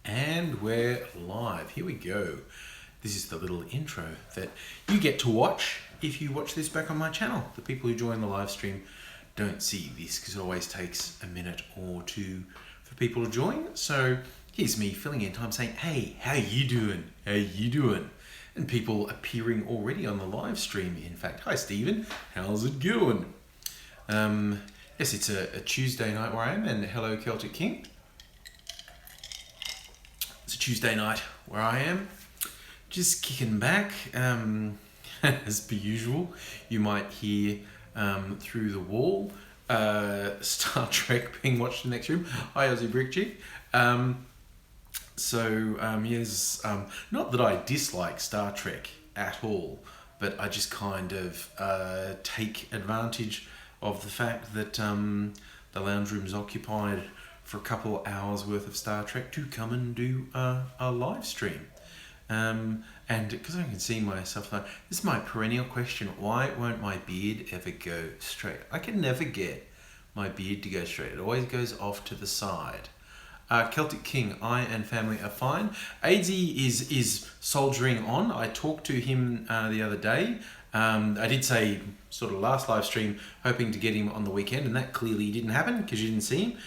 And we're live. Here we go. This is the little intro that you get to watch if you watch this back on my channel. The people who join the live stream don't see this because it always takes a minute or two for people to join. So here's me filling in time saying, hey, how you doing? How you doing? And people appearing already on the live stream. In fact, hi Stephen, how's it going? Yes, it's a Tuesday night where I am, and hello Celtic King. It's a Tuesday night where I am, just kicking back. As per usual, you might hear through the wall Star Trek being watched in the next room. Hi Aussie Brickchick. Yes, not that I dislike Star Trek at all, but I just kind of take advantage of the fact that the lounge room's occupied for a couple hours worth of Star Trek to come and do a live stream. And because I can see myself, this is my perennial question: why won't my beard ever go straight? I can never get my beard to go straight. It always goes off to the side. Celtic King, I and family are fine. AZ is soldiering on. I talked to him the other day. I did say sort of last live stream hoping to get him on the weekend, and that clearly didn't happen because you didn't see him.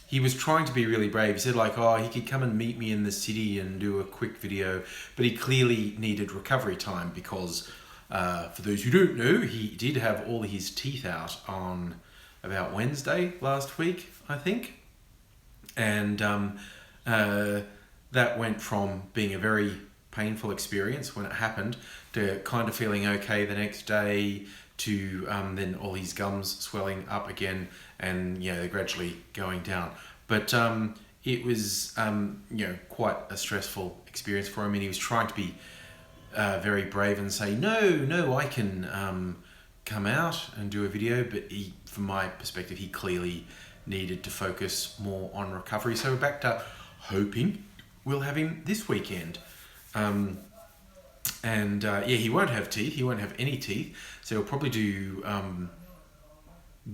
He was trying to be really brave. He said he could come and meet me in the city and do a quick video, but he clearly needed recovery time because for those who don't know, he did have all his teeth out on about Wednesday last week, I think. And that went from being a very painful experience when it happened to kind of feeling okay the next day to then all his gums swelling up again and gradually going down. But it was quite a stressful experience for him, and he was trying to be very brave and say no I can come out and do a video, but from my perspective he clearly needed to focus more on recovery. So we're back to hoping we'll have him this weekend. He won't have teeth. He won't have any teeth. So he'll probably do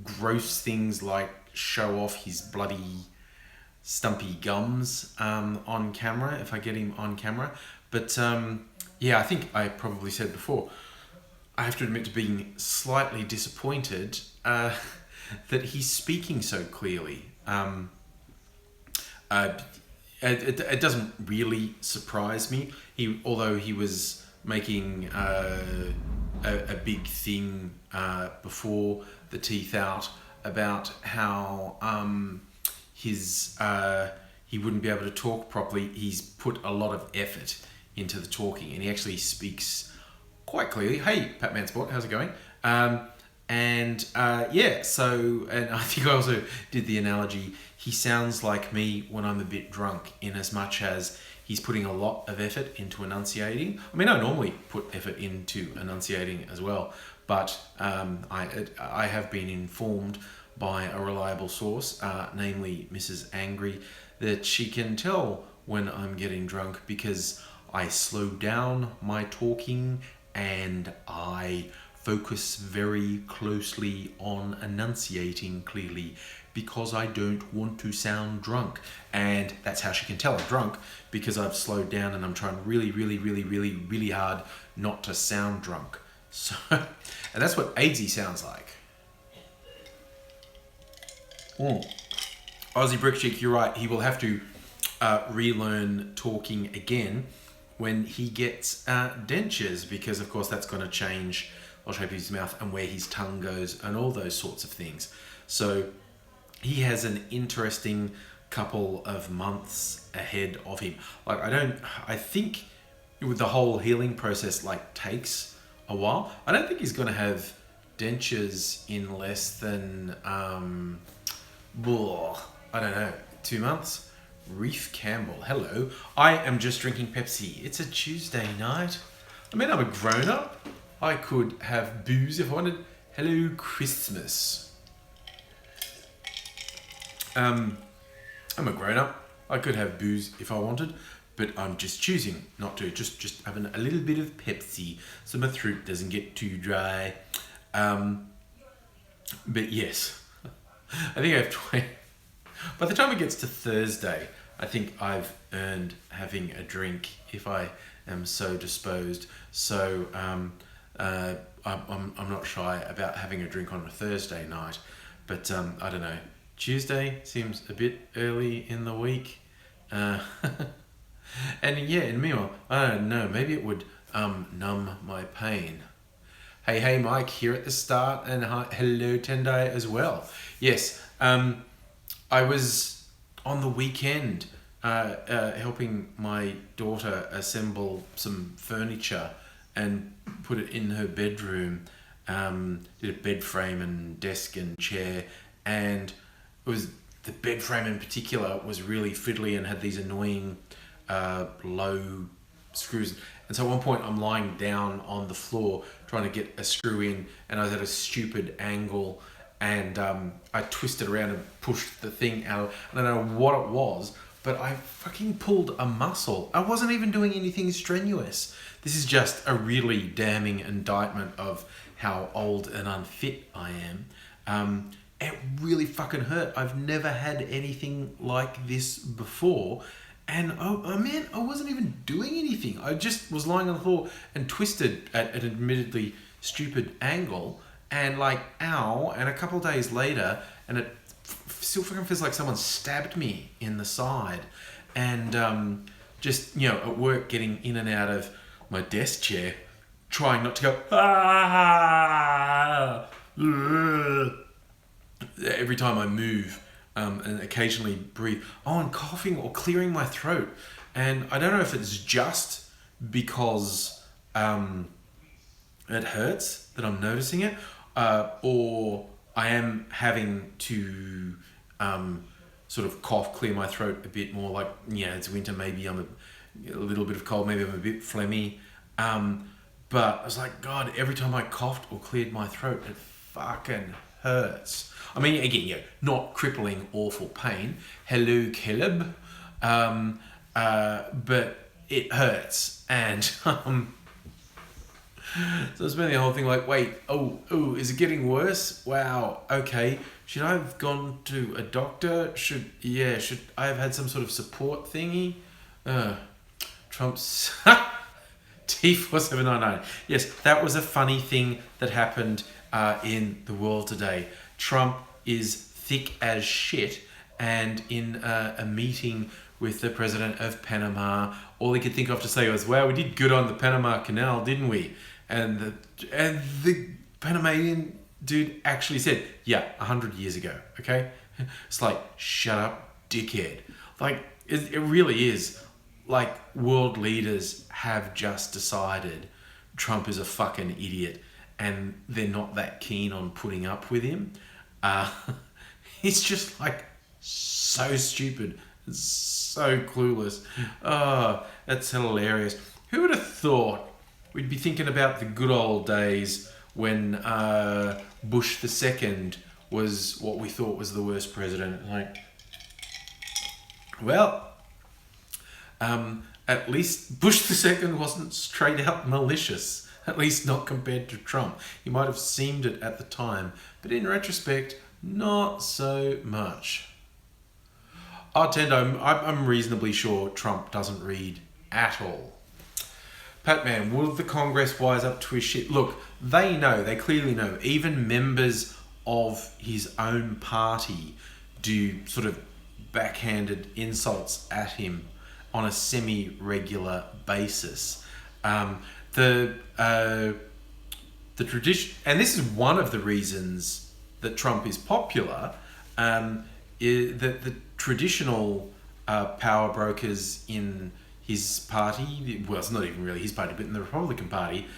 gross things like show off his bloody stumpy gums on camera if I get him on camera. But I think I probably said before, I have to admit to being slightly disappointed that he's speaking so clearly. It doesn't really surprise me. Although he was making a big thing before the teeth out about how he wouldn't be able to talk properly. He's put a lot of effort into the talking, and he actually speaks quite clearly. Hey, Patman Sport, how's it going? And I think I also did the analogy, he sounds like me when I'm a bit drunk, in as much as he's putting a lot of effort into enunciating. I mean, I normally put effort into enunciating as well, but I have been informed by a reliable source, namely Mrs. Angry, that she can tell when I'm getting drunk because I slow down my talking and I focus very closely on enunciating clearly because I don't want to sound drunk. And that's how she can tell I'm drunk, because I've slowed down and I'm trying really, really, really, really, really hard not to sound drunk. So, and that's what AZ sounds like. Aussie Brickchick, you're right. He will have to relearn talking again when he gets dentures, because of course that's going to change the shape of his mouth and where his tongue goes and all those sorts of things. So he has an interesting couple of months ahead of him. I think with the whole healing process takes a while. I don't think he's going to have dentures in less than I don't know, 2 months. Reef Campbell, hello. I am just drinking Pepsi. It's a Tuesday night. I mean, I'm a grown-up. I could have booze if I wanted. Hello, Christmas. I'm a grown-up. I could have booze if I wanted, but I'm just choosing not to. Just having a little bit of Pepsi so my throat doesn't get too dry. But yes, I think I have to wait. By the time it gets to Thursday, I think I've earned having a drink if I am so disposed. So I'm not shy about having a drink on a Thursday night, but I don't know. Tuesday seems a bit early in the week. And yeah, and meanwhile, I don't know, maybe it would numb my pain. Hey, Mike, here at the start, and hi, hello, Tendai, as well. Yes, I was on the weekend helping my daughter assemble some furniture and put it in her bedroom. Did a bed frame and desk and chair, and it was the bed frame in particular was really fiddly and had these annoying low screws. And so at one point I'm lying down on the floor trying to get a screw in, and I was at a stupid angle, and I twisted around and pushed the thing out. I don't know what it was, but I fucking pulled a muscle. I wasn't even doing anything strenuous. This is just a really damning indictment of how old and unfit I am. It really fucking hurt. I've never had anything like this before. And oh man, I wasn't even doing anything. I just was lying on the floor and twisted at an admittedly stupid angle, and like, ow. And a couple of days later, and it still fucking feels like someone stabbed me in the side. And just, you know, at work, getting in and out of my desk chair, trying not to go, ah, every time I move. And occasionally breathe. Oh, and coughing or clearing my throat. And I don't know if it's just because it hurts that I'm noticing it, or I am having to sort of cough, clear my throat a bit more. Like, yeah, it's winter, maybe I'm a little bit of cold, maybe I'm a bit phlegmy. But I was like, God, every time I coughed or cleared my throat, it fucking hurts. I mean, again, yeah, not crippling, awful pain. Hello, Caleb. But it hurts. And so it's been the whole thing like, wait, oh, is it getting worse? Wow, okay. Should I have gone to a doctor? Should I have had some sort of support thingy? Trump's T4799. Yes, that was a funny thing that happened in the world today. Trump is thick as shit, and in a meeting with the president of Panama, all he could think of to say was, "Wow, we did good on the Panama Canal, didn't we?" And the Panamanian dude actually said, "Yeah, 100 years ago." Okay, it's like, shut up, dickhead. Like it really is. Like, world leaders have just decided Trump is a fucking idiot, and they're not that keen on putting up with him. He's just like so stupid, so clueless. Oh, that's hilarious. Who would have thought we'd be thinking about the good old days when Bush II was what we thought was the worst president? Like, well, at least Bush II wasn't straight out malicious. At least not compared to Trump. He might have seemed it at the time, but in retrospect, not so much. I'm reasonably sure Trump doesn't read at all. Patman, will the Congress wise up to his shit? Look, they know, they clearly know. Even members of his own party do sort of backhanded insults at him on a semi-regular basis. The tradition, and this is one of the reasons that Trump is popular, is that the traditional power brokers in his party, well, it's not even really his party, but in the Republican Party,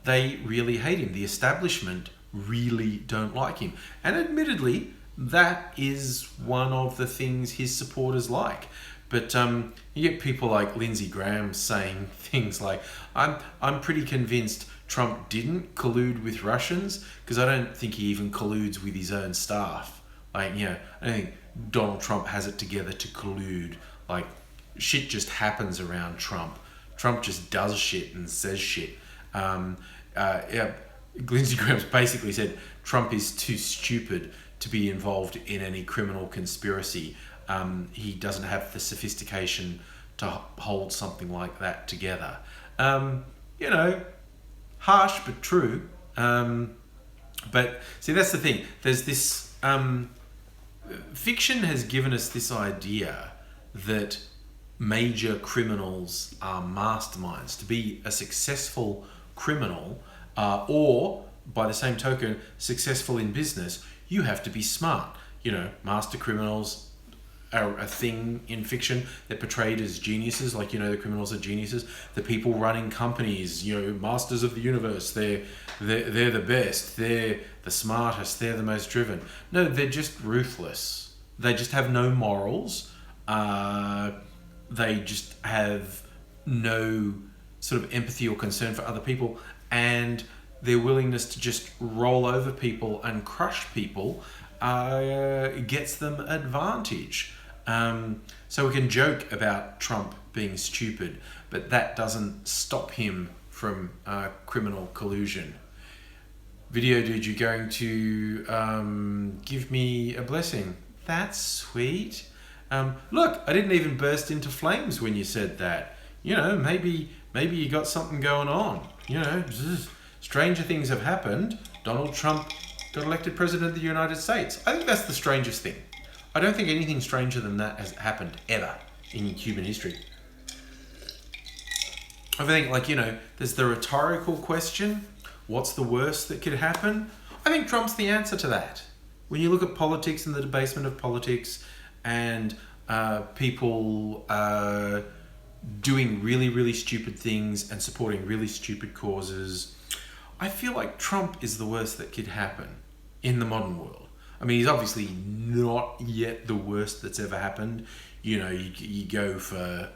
they really hate him. The establishment really don't like him. And admittedly, that is one of the things his supporters like. But you get people like Lindsey Graham saying things like, I'm pretty convinced Trump didn't collude with Russians, because I don't think he even colludes with his own staff. Like, you know, I don't think Donald Trump has it together to collude. Like, shit just happens around Trump. Trump just does shit and says shit. Lindsey Graham's basically said Trump is too stupid to be involved in any criminal conspiracy. he doesn't have the sophistication to hold something like that together. You know, harsh but true. But see, that's the thing. There's this fiction has given us this idea that major criminals are masterminds. To be a successful criminal, or by the same token, successful in business, you have to be smart. You know, master criminals are a thing in fiction. They're portrayed as geniuses, like, you know, the criminals are geniuses. The people running companies, you know, masters of the universe, they're the best, they're the smartest, they're the most driven. No, they're just ruthless. They just have no morals. They just have no sort of empathy or concern for other people, and their willingness to just roll over people and crush people gets them advantage. So we can joke about Trump being stupid, but that doesn't stop him from criminal collusion. Video dude, you're going to give me a blessing. That's sweet. Look, I didn't even burst into flames when you said that. You know, maybe you got something going on. You know, stranger things have happened. Donald Trump got elected president of the United States. I think that's the strangest thing. I don't think anything stranger than that has happened ever in human history. I think, like, you know, there's the rhetorical question, what's the worst that could happen? I think Trump's the answer to that. When you look at politics and the debasement of politics and people doing really, really stupid things and supporting really stupid causes, I feel like Trump is the worst that could happen in the modern world. I mean, he's obviously not yet the worst that's ever happened. You know, you go for,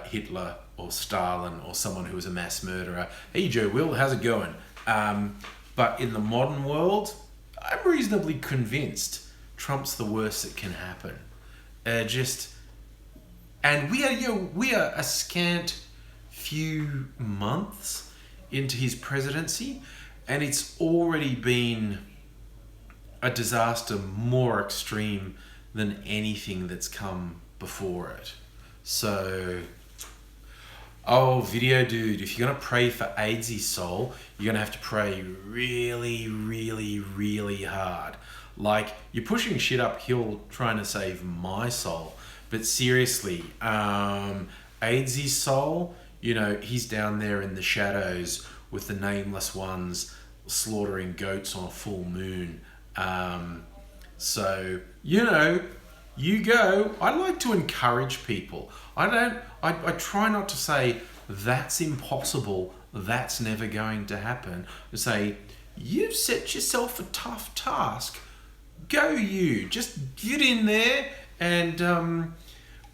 Hitler or Stalin or someone who was a mass murderer. Hey, Joe Will, how's it going? But in the modern world, I'm reasonably convinced Trump's the worst that can happen. And we are a scant few months into his presidency, and it's already been a disaster more extreme than anything that's come before it. So, video dude, if you're gonna pray for AngryAussie's soul, you're gonna have to pray really, really, really hard. Like, you're pushing shit uphill trying to save my soul, but seriously, AngryAussie's soul, you know, he's down there in the shadows with the nameless ones slaughtering goats on a full moon. So, you know, you go. I like to encourage people. I try not to say, that's impossible, that's never going to happen. I say, you've set yourself a tough task. Go you. Just get in there and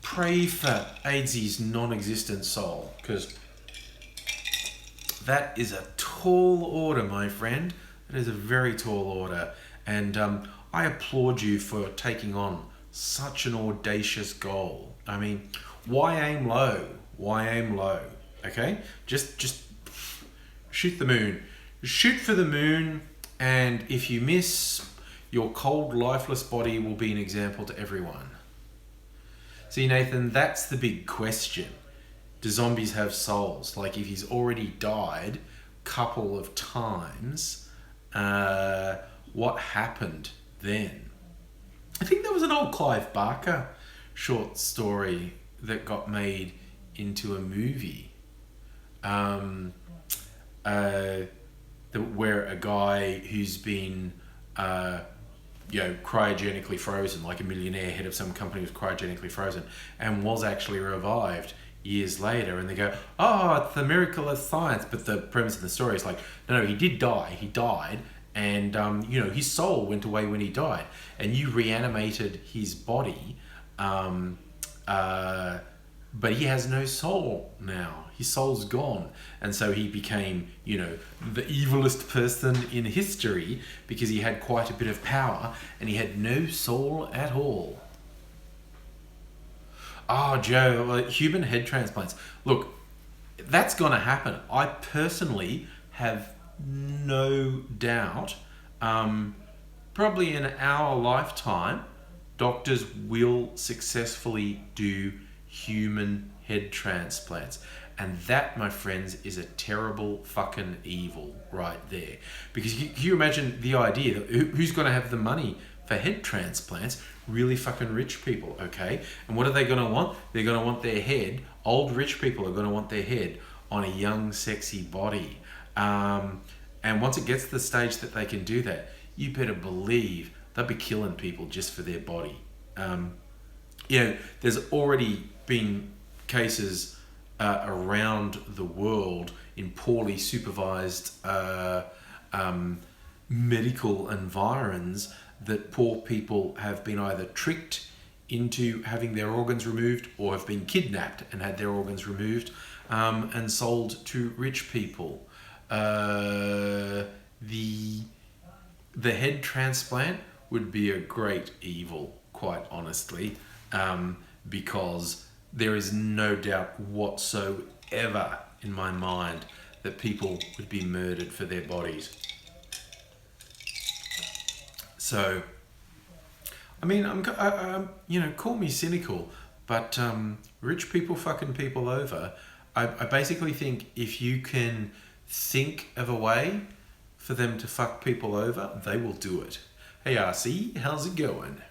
pray for AngryAussie's non-existent soul, because that is a tall order, my friend. That is a very tall order. And I applaud you for taking on such an audacious goal. I mean, why aim low? Why aim low? Okay? Just shoot the moon. Shoot for the moon, and if you miss, your cold, lifeless body will be an example to everyone. See, Nathan, that's the big question. Do zombies have souls? Like, if he's already died a couple of times, what happened then? I think there was an old Clive Barker short story that got made into a movie, where a guy who's been cryogenically frozen, like a millionaire head of some company was cryogenically frozen and was actually revived years later, and they go, oh, it's the miracle of science. But the premise of the story is like, no, he did die. He died, and his soul went away when he died, and you reanimated his body, but he has no soul now. His soul's gone, and so he became, the evilest person in history because he had quite a bit of power and he had no soul at all. Oh, Joe, human head transplants. Look, that's going to happen. I personally have no doubt, probably in our lifetime, doctors will successfully do human head transplants. And that, my friends, is a terrible fucking evil right there. Because you imagine the idea that who's going to have the money for head transplants? Really fucking rich people, okay? And what are they going to want? They're going to want their head, old rich people are going to want their head on a young, sexy body. And once it gets to the stage that they can do that, you better believe they'll be killing people just for their body. There's already been cases around the world in poorly supervised medical environs that poor people have been either tricked into having their organs removed or have been kidnapped and had their organs removed and sold to rich people. The head transplant would be a great evil, quite honestly, because there is no doubt whatsoever in my mind that people would be murdered for their bodies. So, I mean, I'm call me cynical, but rich people fucking people over. I basically think if you can think of a way for them to fuck people over, they will do it. Hey RC, how's it going?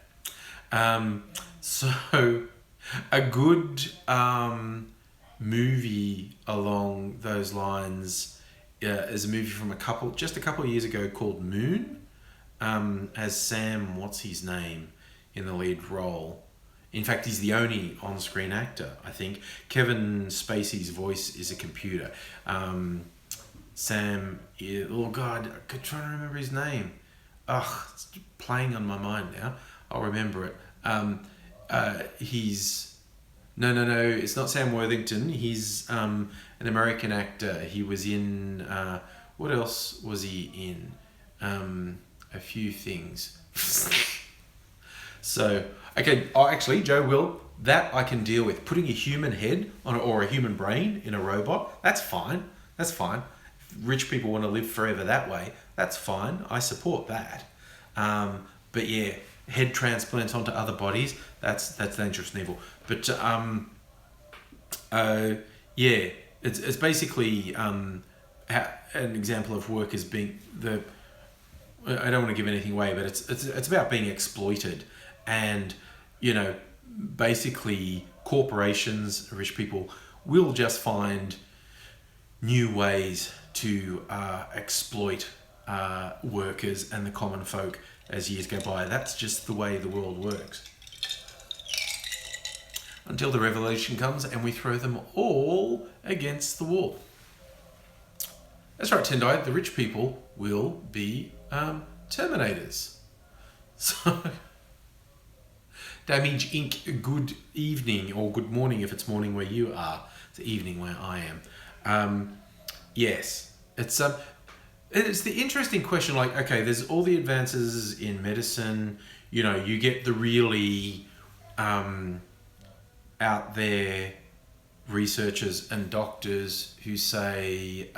So a good movie along those lines is a movie from just a couple of years ago called Moon. Has Sam, what's his name, in the lead role. In fact, he's the only on-screen actor, I think. Kevin Spacey's voice is a computer. Sam, oh God, I could try to remember his name. It's playing on my mind now. I'll remember it. He's... No, it's not Sam Worthington. He's an American actor. He was in... what else was he in? A few things. So, okay, actually, Joe Will, that I can deal with. Putting a human head on or a human brain in a robot, that's fine. That's fine. If rich people want to live forever that way, that's fine. I support that. But yeah, head transplants onto other bodies, that's dangerous and evil. But yeah, it's basically an example of work as being I don't want to give anything away, but it's about being exploited, and basically corporations, rich people will just find new ways to exploit workers and the common folk as years go by. That's just the way the world works. Until the revolution comes and we throw them all against the wall. That's right, Tendai, the rich people will be Terminators. So, Damage Inc., good evening, or good morning if it's morning where you are. It's evening where I am. Yes, it's the interesting question, like, okay, there's all the advances in medicine, you get the really out there researchers and doctors who say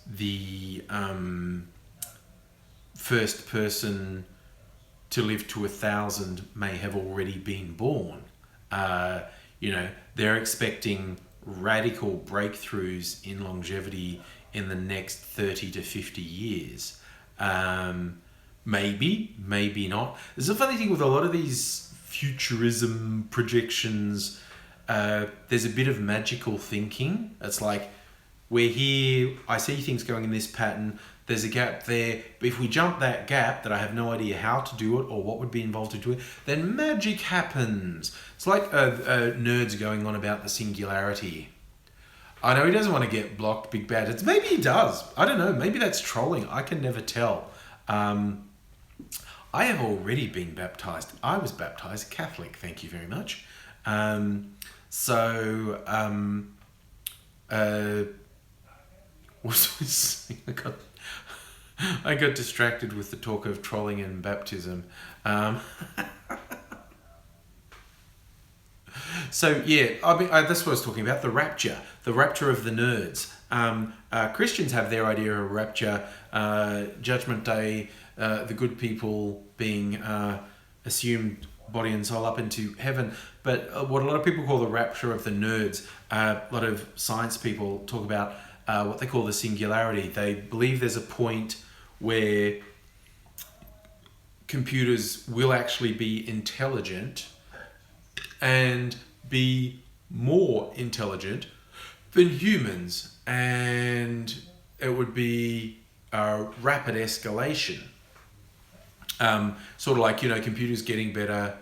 the first person to live to 1,000 may have already been born. They're expecting radical breakthroughs in longevity in the next 30 to 50 years. Maybe not. There's a funny thing with a lot of these futurism projections. There's a bit of magical thinking. It's like, we're here, I see things going in this pattern, there's a gap there, but if we jump that gap that I have no idea how to do it or what would be involved to do it, then magic happens. It's like nerds going on about the singularity. I know he doesn't want to get blocked, big bad. Maybe he does. I don't know. Maybe that's trolling. I can never tell. I have already been baptized. I was baptized Catholic. Thank you very much. What was I saying? I got distracted with the talk of trolling and baptism. So yeah, that's what I was talking about, the rapture of the nerds. Christians have their idea of rapture, Judgment Day, the good people being assumed body and soul up into heaven. But what a lot of people call the rapture of the nerds, a lot of science people talk about what they call the singularity. They believe there's a point where computers will actually be intelligent and be more intelligent than humans, and it would be a rapid escalation. Sort of like, computers getting better,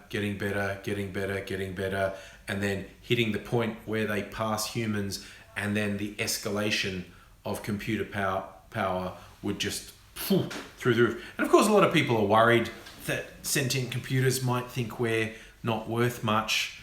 and then hitting the point where they pass humans, and then the escalation of computer power would just through the roof. And of course, a lot of people are worried that sentient computers might think we're not worth much,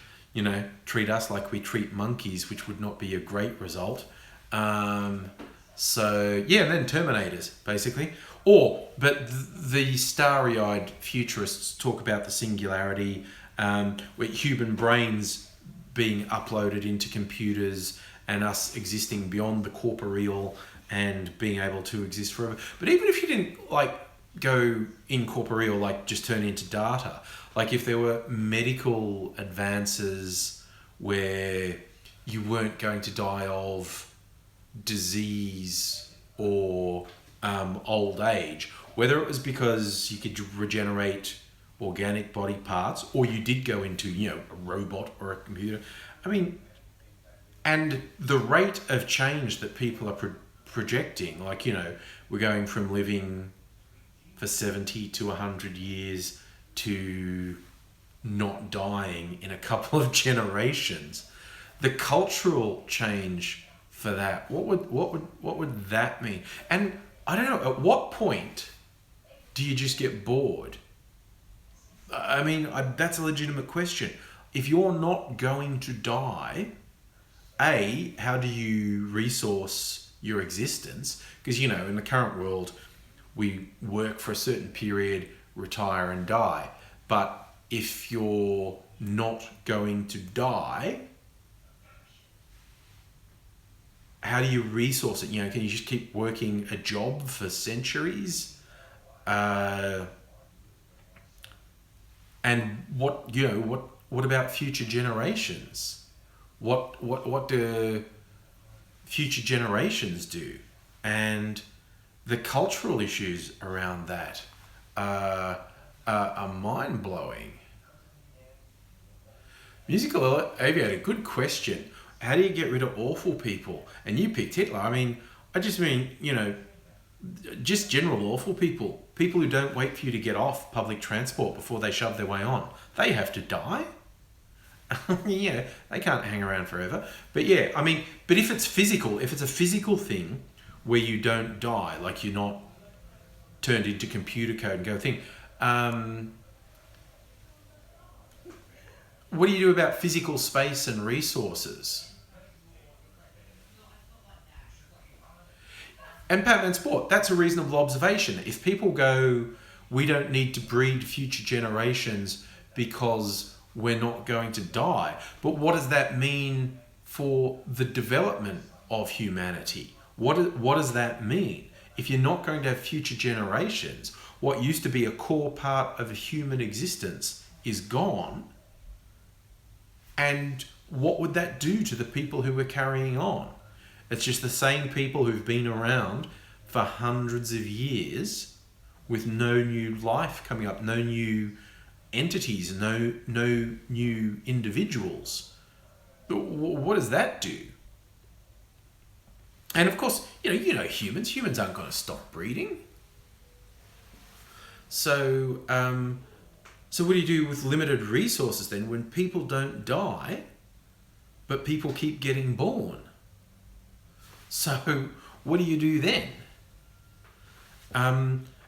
treat us like we treat monkeys, which would not be a great result. And then Terminators, basically. But the starry-eyed futurists talk about the singularity, where human brains being uploaded into computers and us existing beyond the corporeal and being able to exist forever. But even if you didn't go incorporeal, just turn into data, if there were medical advances where you weren't going to die of disease or old age, whether it was because you could regenerate organic body parts or you did go into a robot or a computer, and the rate of change that people are projecting, we're going from living for 70 to 100 years to not dying in a couple of generations. The cultural change for that, what would that mean? And I don't know, at what point do you just get bored? That's a legitimate question. If you're not going to die, how do you resource your existence? Because, in the current world, we work for a certain period, retire and die. But if you're not going to die, how do you resource it? Can you just keep working a job for centuries? And what about future generations? What do future generations do? And the cultural issues around that are mind-blowing. Musical Aviator, good question. How do you get rid of awful people? And you picked Hitler. Just general awful people. People who don't wait for you to get off public transport before they shove their way on. They have to die. Yeah, they can't hang around forever. But but if it's physical, if it's a physical thing where you don't die, you're not turned into computer code and go thing, what do you do about physical space and resources? And Batman Sport, that's a reasonable observation. If people go, we don't need to breed future generations because we're not going to die. But what does that mean for the development of humanity? What does that mean? If you're not going to have future generations, what used to be a core part of a human existence is gone. And what would that do to the people who are carrying on? It's just the same people who've been around for hundreds of years with no new life coming up, no new entities, no new individuals. What does that do? And of course, humans aren't going to stop breeding. So what do you do with limited resources then when people don't die, but people keep getting born? So what do you do then?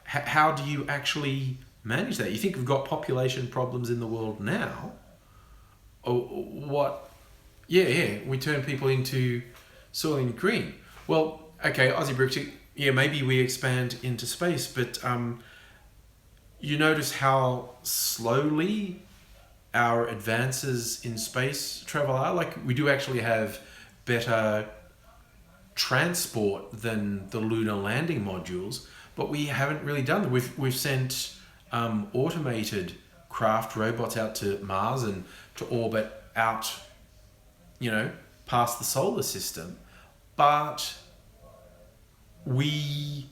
How do you actually manage that? You think we've got population problems in the world now? Or what? Yeah, we turn people into Soylent Green. Well, okay, Aussie Bricks, maybe we expand into space, but you notice how slowly our advances in space travel are? We do actually have better transport than the lunar landing modules, but we haven't really done that. We've sent automated craft robots out to Mars and to orbit out, past the solar system, but we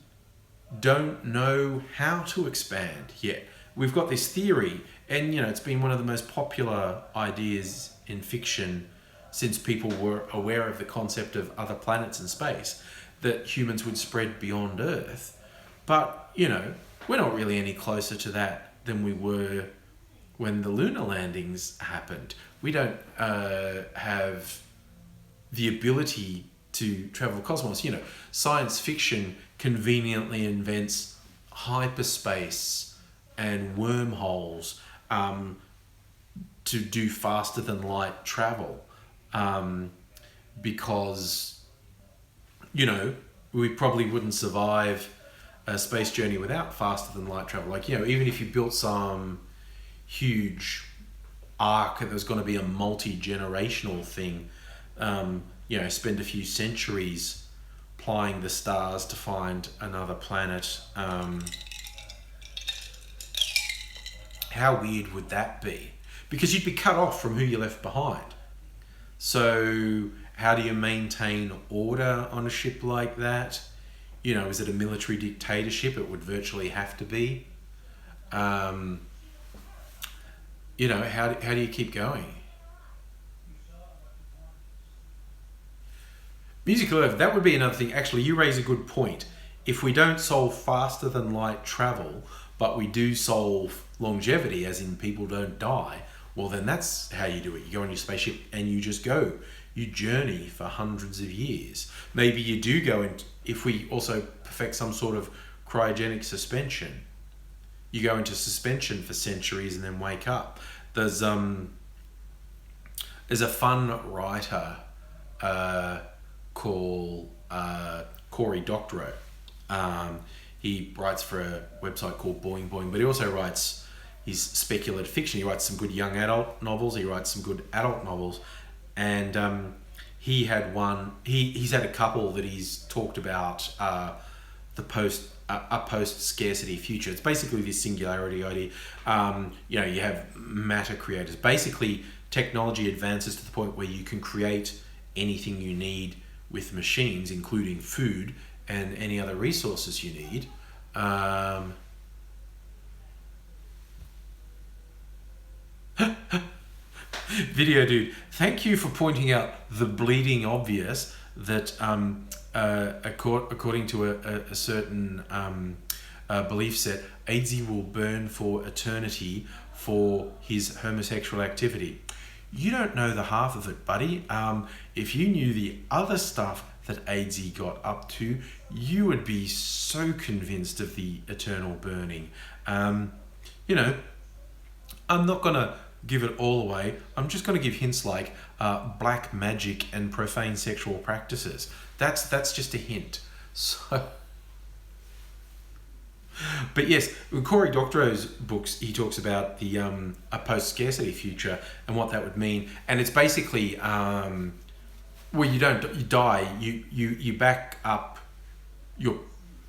don't know how to expand yet. We've got this theory, and it's been one of the most popular ideas in fiction since people were aware of the concept of other planets and space, that humans would spread beyond Earth. But, we're not really any closer to that than we were when the lunar landings happened. We don't have the ability to travel the cosmos. Science fiction conveniently invents hyperspace and wormholes to do faster than light travel, because we probably wouldn't survive a space journey without faster than light travel. Even if you built some huge arc that was going to be a multi-generational thing, spend a few centuries plying the stars to find another planet. How weird would that be? Because you'd be cut off from who you left behind. So how do you maintain order on a ship like that? Is it a military dictatorship? It would virtually have to be. How do you keep going? Musical Earth, that would be another thing. Actually, you raise a good point. If we don't solve faster than light travel, but we do solve longevity, as in people don't die, well, then that's how you do it. You go on your spaceship and you just go. You journey for hundreds of years. Maybe you do go in, if we also perfect some sort of cryogenic suspension, you go into suspension for centuries and then wake up. There's a fun writer called Cory Doctorow. He writes for a website called Boing Boing, but he also writes his speculative fiction. He writes some good young adult novels. He writes some good adult novels. And he had one, he's had a couple that he's talked about a post-scarcity future. It's basically this singularity idea. You have matter creators. Basically, technology advances to the point where you can create anything you need with machines, including food and any other resources you need. Video dude, thank you for pointing out the bleeding obvious that according to a certain belief set, Aidsy will burn for eternity for his homosexual activity. You don't know the half of it, buddy. If you knew the other stuff that Aidsy got up to, you would be so convinced of the eternal burning. I'm not gonna give it all away. I'm just going to give hints like black magic and profane sexual practices. That's just a hint. So, but yes, in Cory Doctorow's books, he talks about the a post-scarcity future and what that would mean. And it's basically where you die. You back up your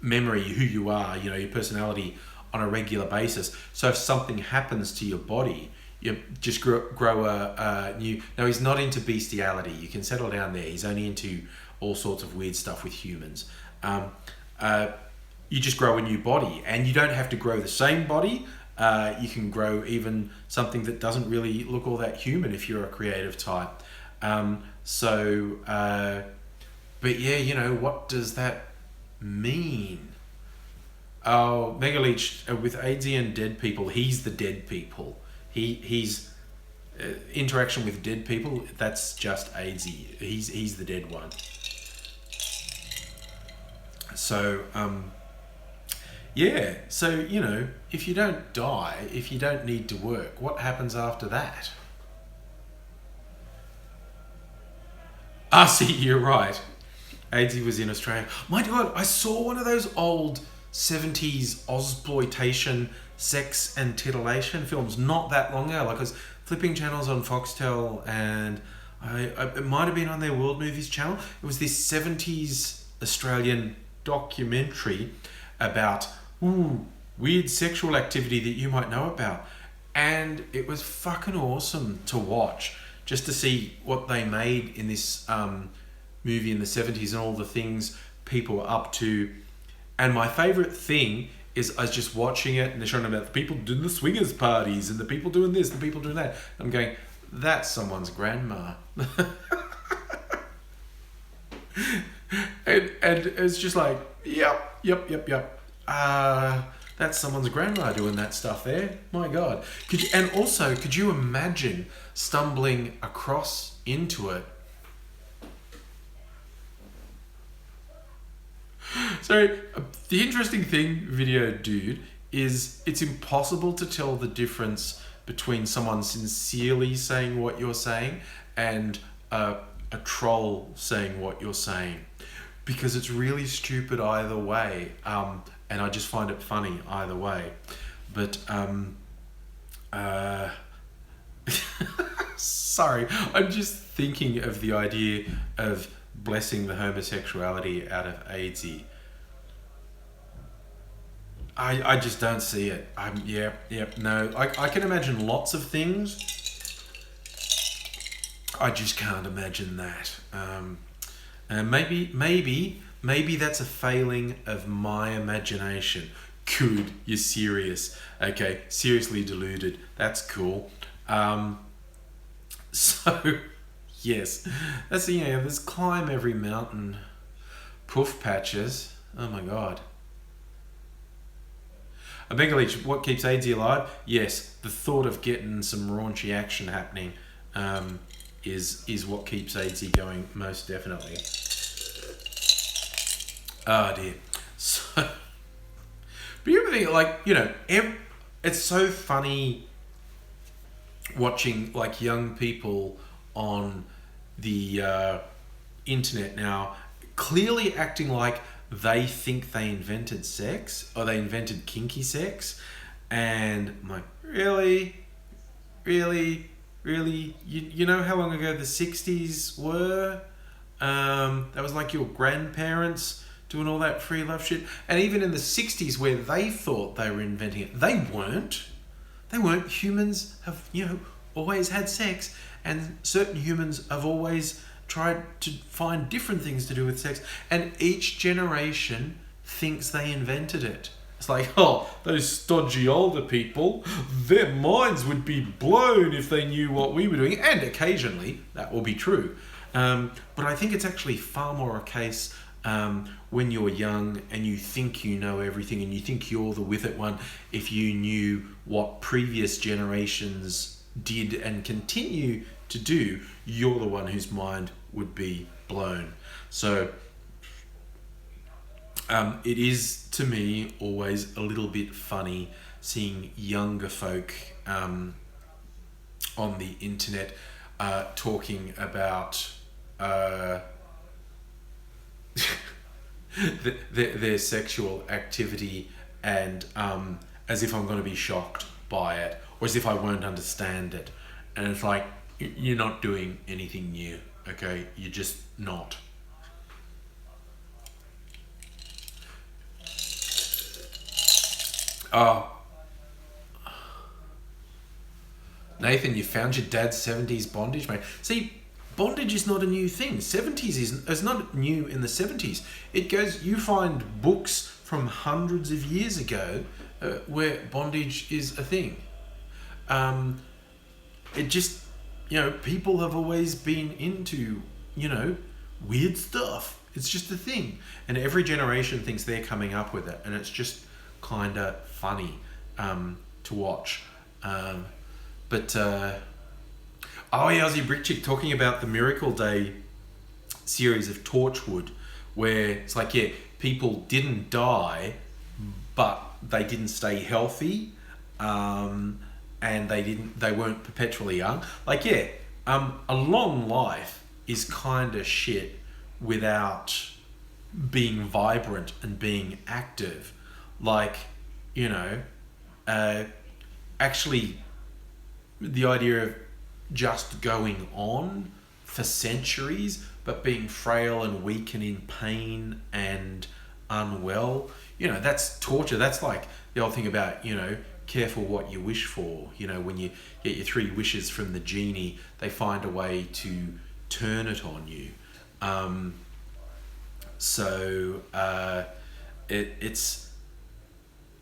memory, who you are, your personality on a regular basis. So if something happens to your body, you just grow a new... No, he's not into bestiality. You can settle down there. He's only into all sorts of weird stuff with humans. You just grow a new body, and you don't have to grow the same body. You can grow even something that doesn't really look all that human if you're a creative type. But yeah, what does that mean? Oh, Megaleech, with Aidsy and dead people, he's the dead people. He's interaction with dead people, that's just Aidsy. He's the dead one. So, yeah. So, if you don't die, if you don't need to work, what happens after that? See, you're right. Aidsy was in Australia. My God, I saw one of those old 70s Ozploitation sex and titillation films not that long ago. Like, I was flipping channels on Foxtel, and it might have been on their World Movies channel. It was this 70s Australian documentary about weird sexual activity that you might know about. And it was fucking awesome to watch, just to see what they made in this movie in the 70s and all the things people were up to. And my favourite thing is I was just watching it and they're showing about the people doing the swingers parties and the people doing this and the people doing that. I'm going, that's someone's grandma. and it's just like, yep. That's someone's grandma doing that stuff there. My God. Could you imagine stumbling across into it? So the interesting thing, video dude, is it's impossible to tell the difference between someone sincerely saying what you're saying and a troll saying what you're saying, because it's really stupid either way. And I just find it funny either way. But, sorry, I'm just thinking of the idea of blessing the homosexuality out of AIDSy. I just don't see it. No. I can imagine lots of things. I just can't imagine that. And maybe that's a failing of my imagination. Good, you're serious. Okay, seriously deluded. That's cool. So, yes. That's there's climb every mountain. Poof patches. Oh my God. A Bengalich, what keeps AIDSy alive? Yes, the thought of getting some raunchy action happening is what keeps AIDSy going, most definitely. Oh dear. So, but you ever think, it's so funny watching young people on the internet now clearly acting like they think they invented sex or they invented kinky sex, and I'm like, really? You know how long ago the 60s were? That was like your grandparents doing all that free love shit. And even in the 60s where they thought they were inventing it, they weren't. Humans have, always had sex, and certain humans have always tried to find different things to do with sex, and each generation thinks they invented it. It's like, those stodgy older people, their minds would be blown if they knew what we were doing, and occasionally that will be true. But I think it's actually far more a case when you're young and you think you know everything and you think you're the with it one. If you knew what previous generations did and continue to do, you're the one whose mind would be blown. So it is, to me, always a little bit funny seeing younger folk on the internet talking about their sexual activity, and as if I'm going to be shocked by it, or as if I won't understand it. And it's like, you're not doing anything new, okay? You're just not. Oh. Nathan, you found your dad's 70s bondage, mate. See, bondage is not a new thing. 70s is not new in the 70s. It goes, you find books from hundreds of years ago where bondage is a thing. It just, people have always been into, weird stuff. It's just a thing. And every generation thinks they're coming up with it. And it's just kind of funny to watch. Aussie Brick Chick talking about the Miracle Day series of Torchwood, where it's like, people didn't die, but they didn't stay healthy, and they weren't perpetually young. A long life is kind of shit without being vibrant and being active. Actually, the idea of just going on for centuries, but being frail and weak and in pain and unwell. That's torture. That's like the old thing about, careful what you wish for. When you get your 3 wishes from the genie, they find a way to turn it on you. It's...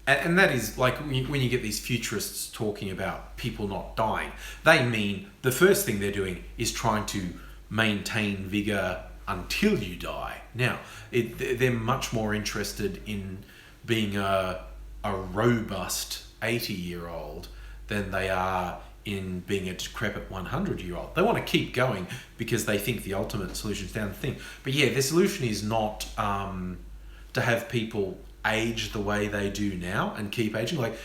And that is like when you get these futurists talking about people not dying, they mean the first thing they're doing is trying to maintain vigor until you die. Now, they're much more interested in being a robust 80-year-old than they are in being a decrepit 100-year-old. They want to keep going because they think the ultimate solution is down the thing. But yeah, the solution is not to have people age the way they do now and keep aging. Like,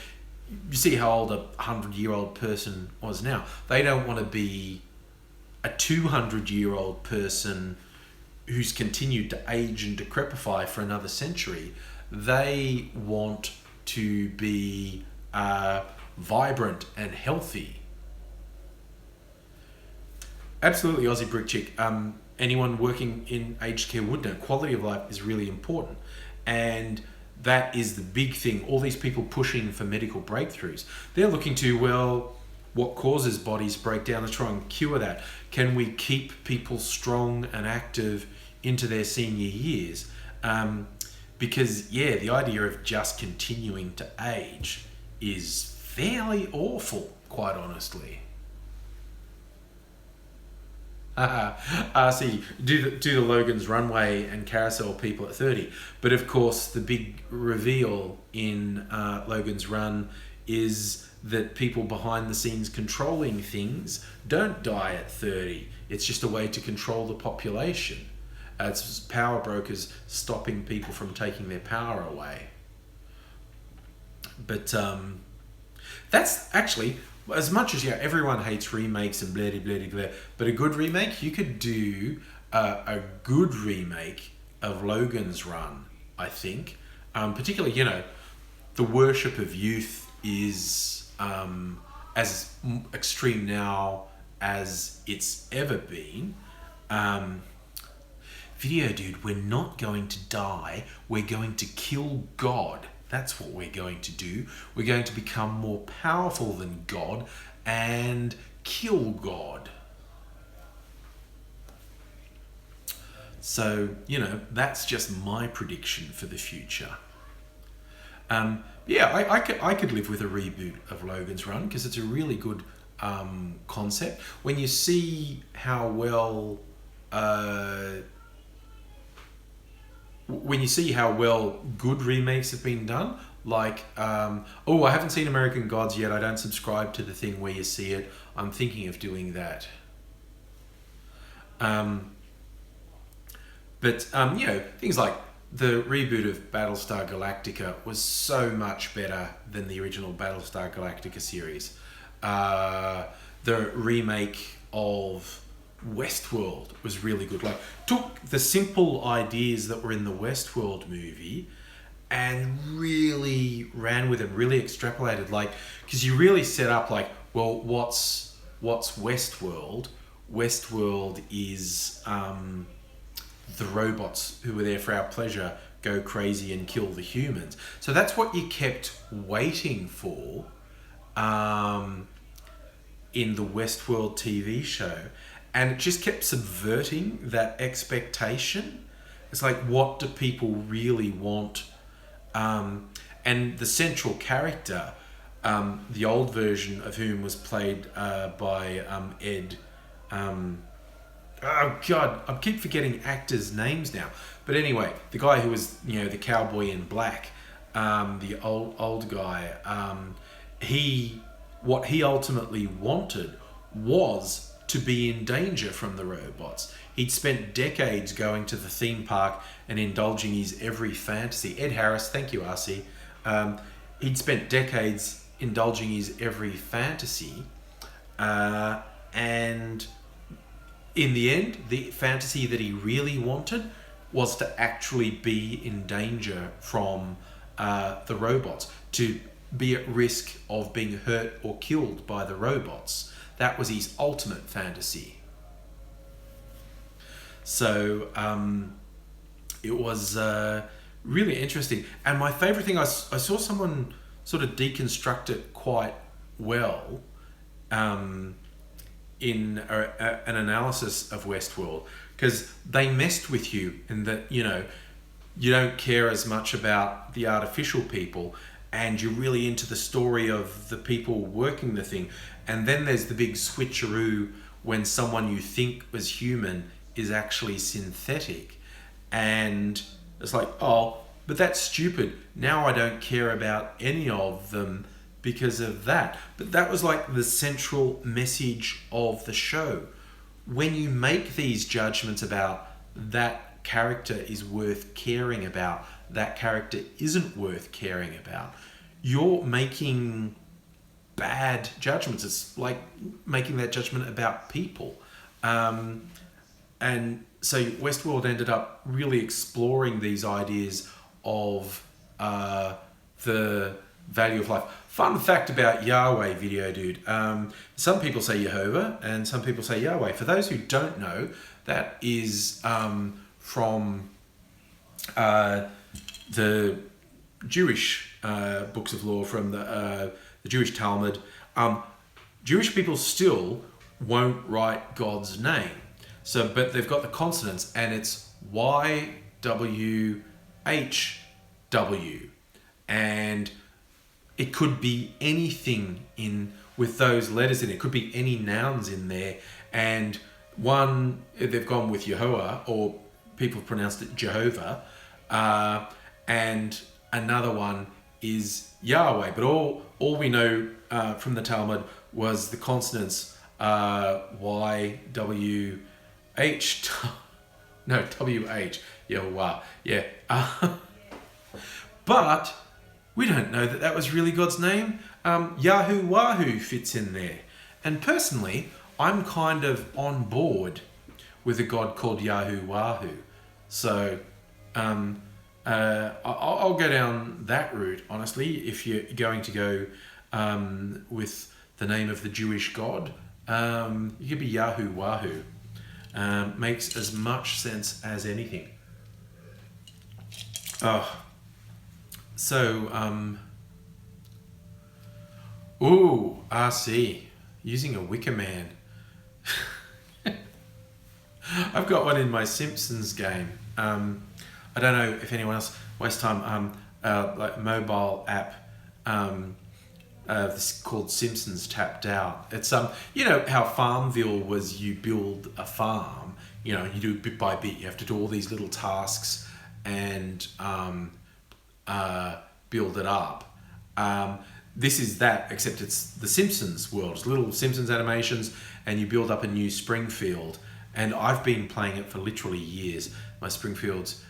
you see how old a 100-year-old person was now. They don't want to be a 200-year-old person who's continued to age and decrepify for another century. They want to be vibrant and healthy. Absolutely, Aussie Brick Chick. Anyone working in aged care would know quality of life is really important. And that is the big thing. All these people pushing for medical breakthroughs, they're looking to, well, what causes bodies to break down? Let's try and cure that. Can we keep people strong and active into their senior years? Because, yeah, the idea of just continuing to age is fairly awful, quite honestly. RC, do the Logan's Runway and Carousel people at 30. But of course, the big reveal in Logan's Run is that people behind the scenes controlling things don't die at 30. It's just a way to control the population. It's power brokers stopping people from taking their power away. But that's actually... As much as everyone hates remakes and blah, blah, blah, blah, but a good remake, you could do a good remake of Logan's Run, I think. Particularly, the worship of youth is as extreme now as it's ever been. Video dude, we're not going to die. We're going to kill God. That's what we're going to do. We're going to become more powerful than God and kill God. So, that's just my prediction for the future. I could live with a reboot of Logan's Run because it's a really good concept. When you see how well... good remakes have been done, like, I haven't seen American Gods yet. I don't subscribe to the thing where you see it. I'm thinking of doing that. Things like the reboot of Battlestar Galactica was so much better than the original Battlestar Galactica series. The remake of Westworld was really good. Like, took the simple ideas that were in the Westworld movie and really ran with them, really extrapolated. Like, because you really set up like, well, what's Westworld? Westworld is the robots who were there for our pleasure go crazy and kill the humans. So that's what you kept waiting for in the Westworld TV show. And it just kept subverting that expectation. It's like, what do people really want? And the central character, the old version of whom was played by Ed... oh God, I keep forgetting actors' names now. But anyway, the guy who was, the cowboy in black, the old guy, what he ultimately wanted was to be in danger from the robots. He'd spent decades going to the theme park and indulging his every fantasy. Ed Harris, thank you, RC. He'd spent decades indulging his every fantasy, and in the end, the fantasy that he really wanted was to actually be in danger from the robots, to be at risk of being hurt or killed by the robots. That was his ultimate fantasy. So it was really interesting. And my favourite thing, I saw someone sort of deconstruct it quite well in an analysis of Westworld, because they messed with you in that, you know, you don't care as much about the artificial people and you're really into the story of the people working the thing. And then there's the big switcheroo when someone you think was human is actually synthetic. And it's like, oh, but that's stupid. Now I don't care about any of them because of that. But that was like the central message of the show. When you make these judgments about that character is worth caring about, that character isn't worth caring about, you're making bad judgments. It's like making that judgment about people. And so Westworld ended up really exploring these ideas of the value of life. Fun fact about Yahweh, Video Dude. Some people say Jehovah and some people say Yahweh. For those who don't know, that is from the Jewish books of law, from the Jewish Talmud. Jewish people still won't write God's name. So, but they've got the consonants, and it's YWHW, and it could be anything in with those letters in it. It could be any nouns in there, and one they've gone with Yehovah, or people have pronounced it Jehovah, and another one is Yahweh. But all we know from the Talmud was the consonants YWH. No, WH. Yehovah. Yeah. But we don't know that that was really God's name. Yahoo Wahoo fits in there. And personally, I'm kind of on board with a god called Yahoo Wahoo. So I'll go down that route, honestly, if you're going to go with the name of the Jewish god. You could be Yahoo Wahoo. Makes as much sense as anything. RC, using a wicker man. I've got one in my Simpsons game. I don't know if anyone else wastes time. Like mobile app, this called Simpsons Tapped Out. It's you know how Farmville was, you build a farm. You know, you do bit by bit. You have to do all these little tasks and build it up. This is that, except it's the Simpsons world. It's little Simpsons animations, and you build up a new Springfield. And I've been playing it for literally years. My Springfield's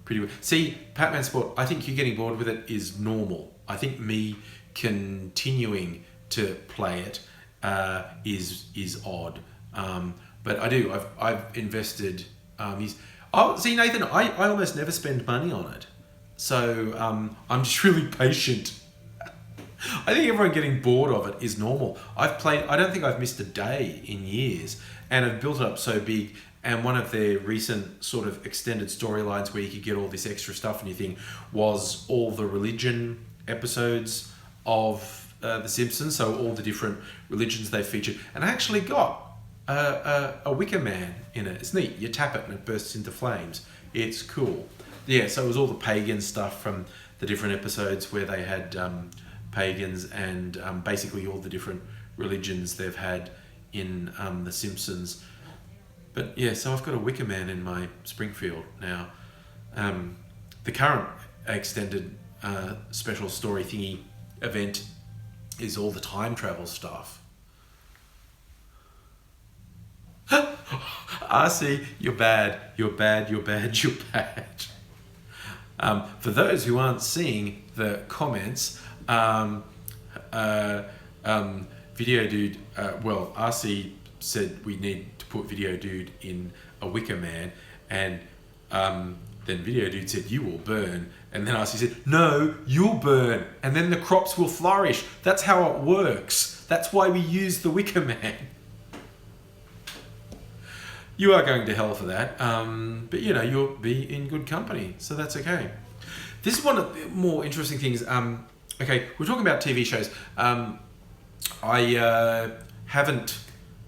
pretty good. See, Pac-Man Sport, I think you getting bored with it is normal. I think me continuing to play it is odd. But I do. I've invested. See, Nathan, I almost never spend money on it. So I'm just really patient. I think everyone getting bored of it is normal. I don't think I've missed a day in years, and I've built it up so big. And one of their recent sort of extended storylines where you could get all this extra stuff and you think was all the religion episodes of The Simpsons. So all the different religions they featured. And I actually got a wicker man in it. It's neat. You tap it and it bursts into flames. It's cool. Yeah, so it was all the pagan stuff from the different episodes where they had pagans and basically all the different religions they've had in The Simpsons. But yeah, so I've got a wicker man in my Springfield now. The current extended special story thingy event is all the time travel stuff. RC, you're bad. You're bad. You're bad. You're bad. For those who aren't seeing the comments, Video Dude, RC said we need to put Video Dude in a wicker man, and then Video Dude said you will burn, and then RC said no, you'll burn, and then the crops will flourish. That's how it works. That's why we use the wicker man. You are going to hell for that, but you know, you'll be in good company, so that's okay. This is one of the more interesting things. Okay, we're talking about TV shows. I haven't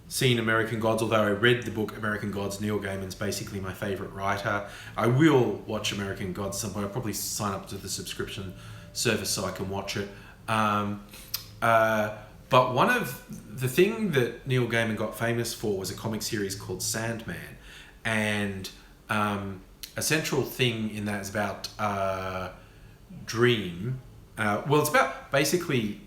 seen American Gods, although I read the book American Gods. Neil Gaiman's basically my favourite writer. I will watch American Gods some point. I'll probably sign up to the subscription service so I can watch it. But one of the thing that Neil Gaiman got famous for was a comic series called Sandman. And a central thing in that is about dream. Well, it's about basically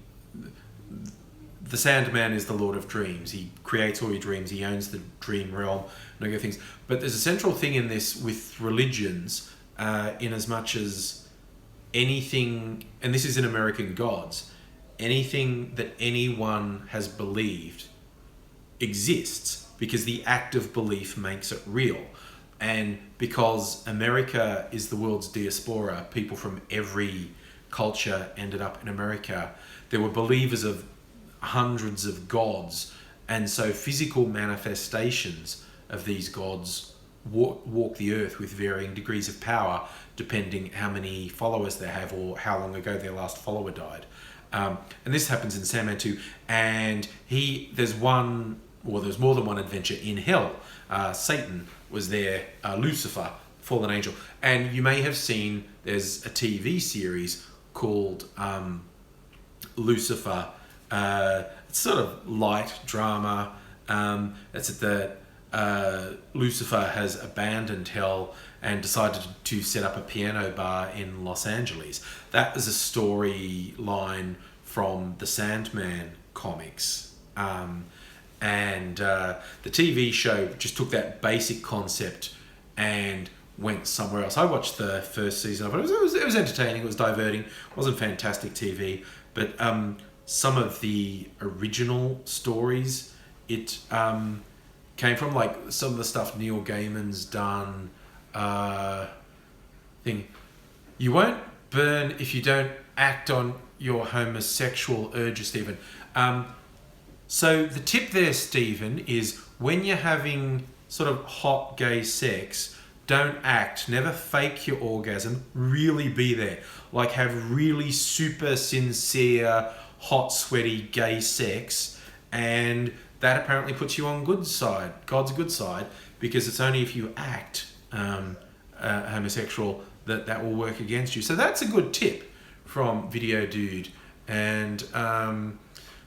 the Sandman is the Lord of Dreams. He creates all your dreams. He owns the dream realm and all your things. But there's a central thing in this with religions, in as much as anything, and this is in American Gods, anything that anyone has believed exists because the act of belief makes it real. And because America is the world's diaspora, people from every culture ended up in America. There were believers of hundreds of gods, and so physical manifestations of these gods walk the earth with varying degrees of power, depending how many followers they have or how long ago their last follower died. And this happens in Sandman 2, and there's more than one adventure in hell. Satan was there, Lucifer, fallen angel, and you may have seen there's a TV series called Lucifer. It's sort of light drama. It's that Lucifer has abandoned hell and decided to set up a piano bar in Los Angeles. That is a storyline from the Sandman comics. And the TV show just took that basic concept and went somewhere else. I watched the first season of it. It was entertaining. It was diverting. It wasn't fantastic TV, but some of the original stories it came from, like some of the stuff Neil Gaiman's done. You won't burn if you don't act on your homosexual urges, Stephen. So the tip there, Stephen, is when you're having sort of hot gay sex, don't act. Never fake your orgasm. Really be there. Like, have really super sincere, hot, sweaty gay sex, and that apparently puts you on God's good side, because it's only if you act homosexual that will work against you. So that's a good tip from Video Dude. And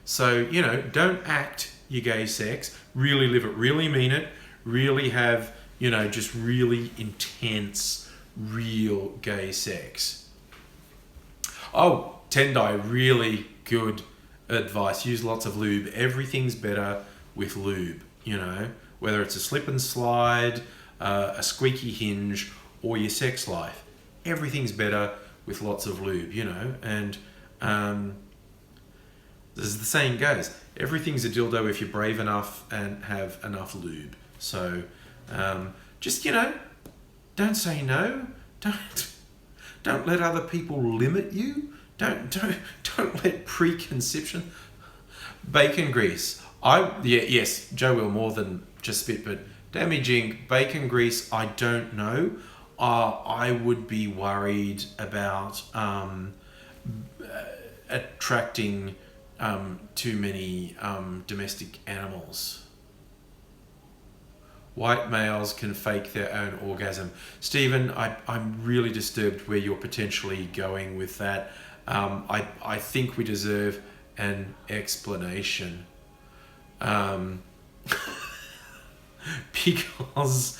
so, don't act your gay sex. Really live it. Really mean it. Really have, just really intense, real gay sex. Oh, Tendai, really good advice. Use lots of lube. Everything's better with lube, whether it's a slip and slide, a squeaky hinge, or your sex life. Everything's better with lots of lube, and as the saying goes, everything's a dildo if you're brave enough and have enough lube. So just, don't say no. Don't let other people limit you. Don't let preconception. Bacon grease. Yes, Joe will more than just spit, but damaging bacon grease, I don't know. I would be worried about attracting too many domestic animals. White males can fake their own orgasm. Stephen, I'm really disturbed where you're potentially going with that. I think we deserve an explanation. Because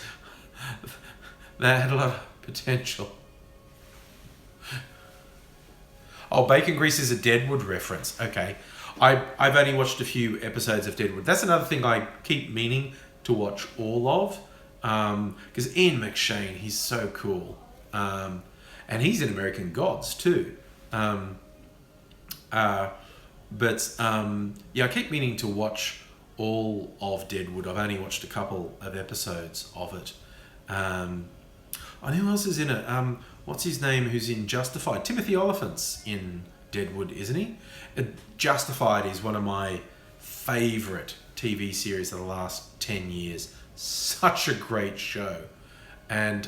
that had a lot of potential. Oh, bacon grease is a Deadwood reference. Okay. I've only watched a few episodes of Deadwood. That's another thing I keep meaning to watch all of. Because Ian McShane, he's so cool. And he's in American Gods too. I keep meaning to watch all of Deadwood. I've only watched a couple of episodes of it. And who else is in it? What's his name who's in Justified? Timothy Olyphant's in Deadwood, isn't he? Justified is one of my favourite TV series of the last 10 years. Such a great show. And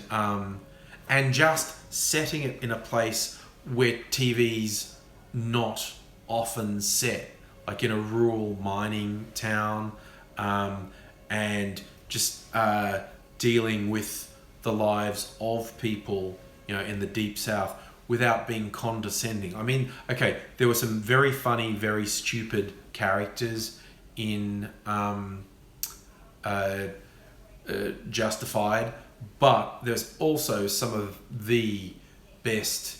and just setting it in a place where TV's not often set, like in a rural mining town, and just dealing with the lives of people, in the deep south without being condescending. I mean, okay, there were some very funny, very stupid characters in Justified, but there's also some of the best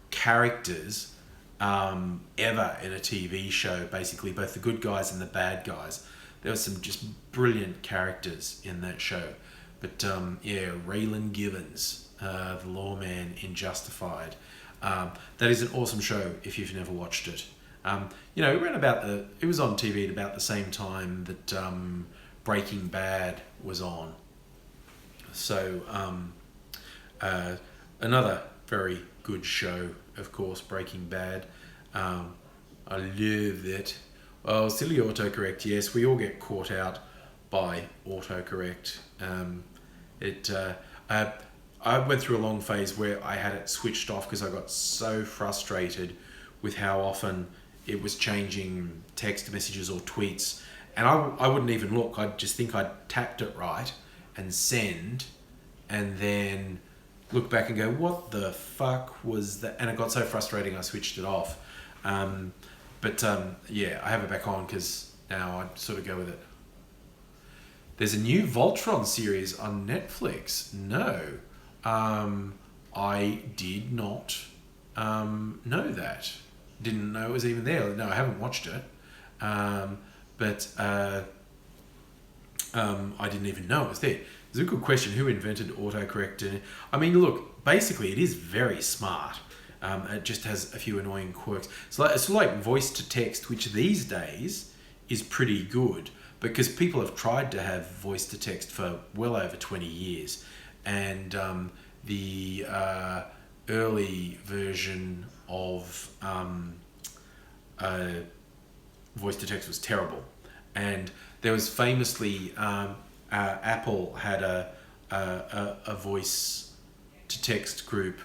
characters ever in a TV show, basically, both the good guys and the bad guys. There were some just brilliant characters in that show. But Raylan Givens, the lawman in Justified. That is an awesome show if you've never watched it. It was on TV at about the same time that Breaking Bad was on. So another very good show, of course, Breaking Bad. I love it. Oh, silly autocorrect. Yes, we all get caught out by autocorrect. I went through a long phase where I had it switched off because I got so frustrated with how often it was changing text messages or tweets. And I wouldn't even look. I'd just think I'd tapped it right and send, and then look back and go, what the fuck was that? And it got so frustrating I switched it off. I have it back on because now I sort of go with it. There's a new Voltron series on Netflix. No, I did not know that. Didn't know it was even there. No, I haven't watched it. I didn't even know it was there. It's a good question. Who invented autocorrect? I mean, look, basically it is very smart. It just has a few annoying quirks. It's like voice to text, which these days is pretty good because people have tried to have voice to text for well over 20 years. And the early version of voice to text was terrible. And there was famously, Apple had a voice to text group,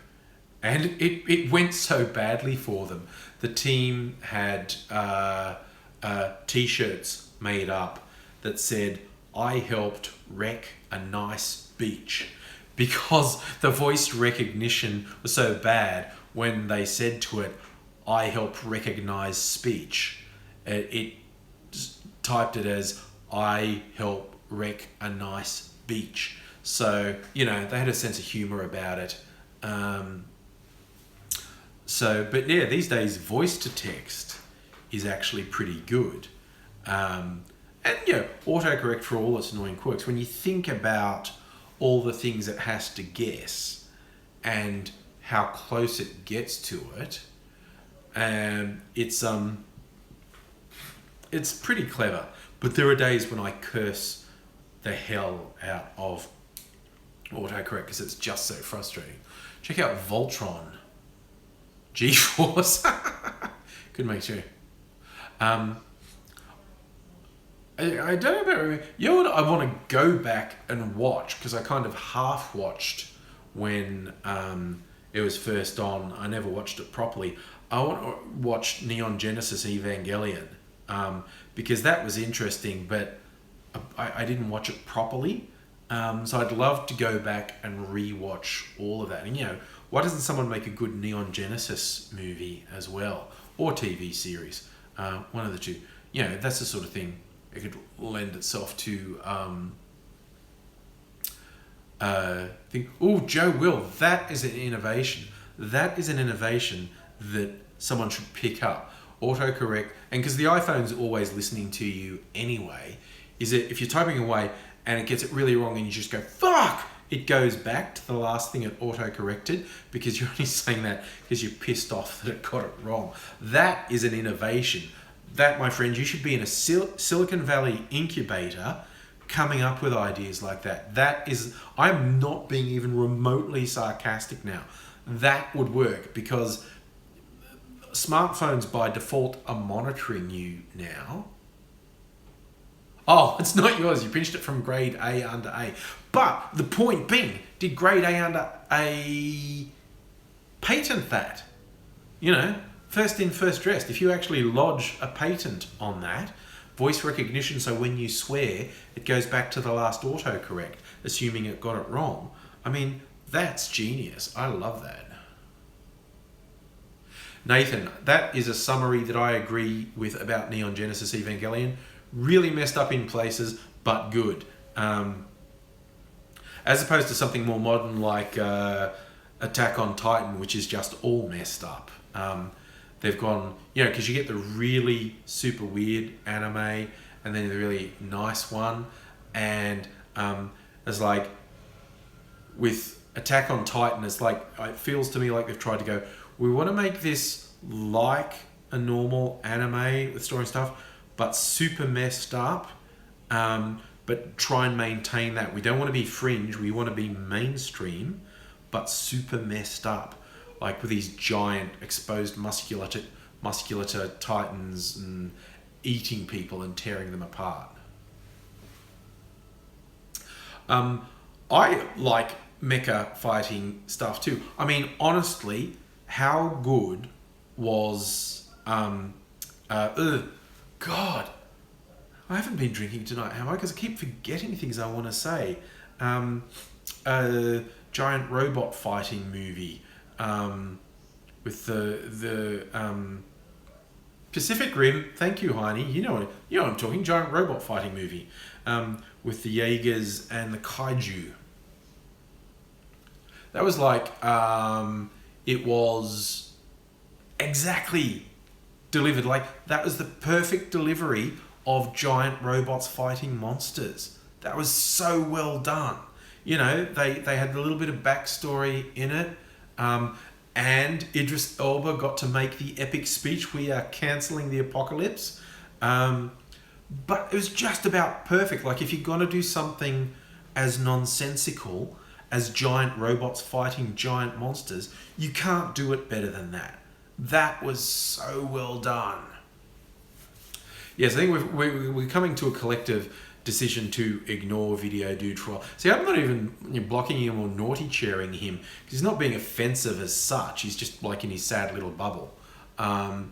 and it went so badly for them. The team had t-shirts made up that said, "I helped wreck a nice beach," because the voice recognition was so bad when they said to it, "I help recognize speech." It typed it as, "I help wreck a nice beach." So, they had a sense of humor about it. These days, voice to text is actually pretty good. Autocorrect for all its annoying quirks. When you think about all the things it has to guess and how close it gets to it, it's pretty clever. But there are days when I curse the hell out of autocorrect because it's just so frustrating. Check out Voltron. G-Force. Could make sure. I don't know about... You know what I want to go back and watch, because I kind of half-watched when it was first on. I never watched it properly. I want to watch Neon Genesis Evangelion, because that was interesting, but I didn't watch it properly. So I'd love to go back and re-watch all of that. And, why doesn't someone make a good Neon Genesis movie as well? Or TV series? One of the two. That's the sort of thing it could lend itself to. Joe Will, that is an innovation. That is an innovation that someone should pick up. Autocorrect, and because the iPhone's always listening to you anyway, is that if you're typing away and it gets it really wrong and you just go, fuck, it goes back to the last thing it auto-corrected, because you're only saying that because you're pissed off that it got it wrong. That is an innovation. That, my friend, you should be in a Silicon Valley incubator coming up with ideas like that. That is, I'm not being even remotely sarcastic now. That would work, because smartphones by default are monitoring you now. Oh, it's not yours. You pinched it from grade A under A. But the point being, did grade A under A patent that? You know, first in, first dressed. If you actually lodge a patent on that, voice recognition, so when you swear, it goes back to the last autocorrect, assuming it got it wrong. I mean, that's genius. I love that. Nathan, that is a summary that I agree with about Neon Genesis Evangelion. Really messed up in places, but good. As opposed to something more modern like Attack on Titan, which is just all messed up. They've gone, you know, because you get the really super weird anime and then the really nice one. And it's like, with Attack on Titan, it's like, it feels to me like they've tried to go, we want to make this like a normal anime with story and stuff, but super messed up, but try and maintain that. We don't want to be fringe, we want to be mainstream, but super messed up, like with these giant exposed musculature titans and eating people and tearing them apart. I like mecha fighting stuff too. I mean, honestly, how good was God, I haven't been drinking tonight, have I? Because I keep forgetting things I want to say. Giant robot fighting movie with the Pacific Rim. Thank you, Heine. You know what I'm talking. Giant robot fighting movie with the Jaegers and the kaiju. That was like it was exactly delivered. Like, that was the perfect delivery of giant robots fighting monsters. That was so well done. You know, they had a little bit of backstory in it. And Idris Elba got to make the epic speech, "We are cancelling the apocalypse." But it was just about perfect. Like, if you're going to do something as nonsensical as giant robots fighting giant monsters, you can't do it better than that. That was so well done. Yes, I think we're coming to a collective decision to ignore Video Dude for a while. See, I'm not even blocking him or naughty chairing him, because he's not being offensive as such. He's just like in his sad little bubble. But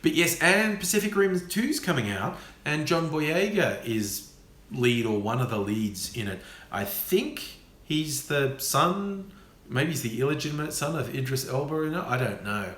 yes, and Pacific Rim 2's coming out, and John Boyega is lead or one of the leads in it. I think he's the son, maybe he's the illegitimate son of Idris Elba in it. I don't know.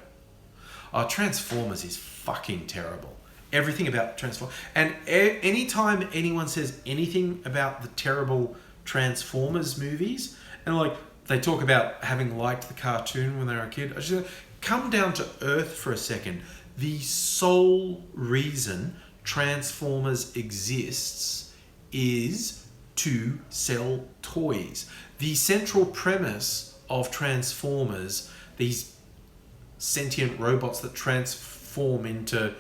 Transformers is fucking terrible. Everything about Transformers. And anytime anyone says anything about the terrible Transformers movies, and like they talk about having liked the cartoon when they were a kid, I just come down to earth for a second. The sole reason Transformers exists is to sell toys. The central premise of Transformers, these sentient robots that transform into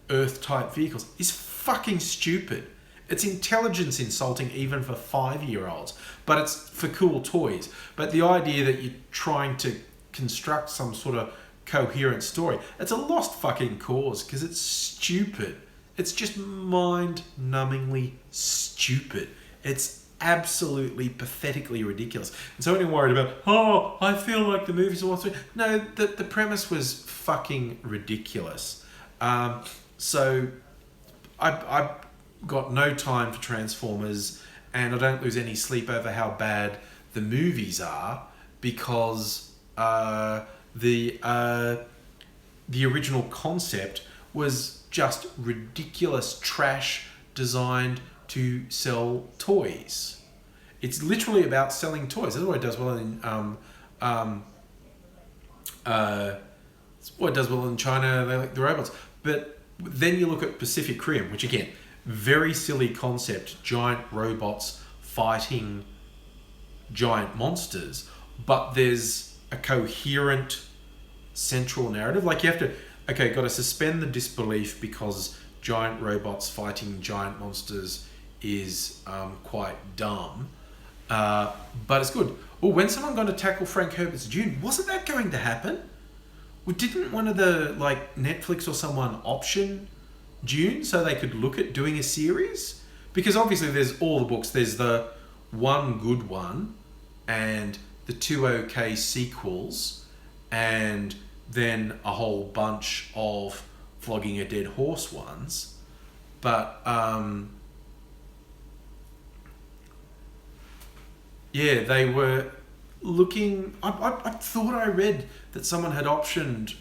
Earth-type vehicles, is fucking stupid. It's intelligence insulting even for 5-year-olds, but it's for cool toys. But the idea that you're trying to construct some sort of coherent story, it's a lost fucking cause, because it's stupid. It's just mind-numbingly stupid. It's absolutely pathetically ridiculous. And so anyone worried about, oh, I feel like the movies are watching. No, the premise was fucking ridiculous. So I've got no time for Transformers, and I don't lose any sleep over how bad the movies are, because the original concept was just ridiculous trash designed to sell toys. It's literally about selling toys. That's what it does well in it's what it does well in China. They like the robots. But then you look at Pacific Rim, which again, very silly concept, giant robots fighting giant monsters, but there's a coherent central narrative. Like, you have to, okay, got to suspend the disbelief because giant robots fighting giant monsters is quite dumb, but it's good. Oh, when someone going to tackle Frank Herbert's Dune, wasn't that going to happen? Well, didn't one of the, like, Netflix or someone option Dune so they could look at doing a series? Because obviously there's all the books. There's the one good one and the two okay sequels, and then a whole bunch of flogging a dead horse ones. But yeah, they were looking. I thought I read that someone had optioned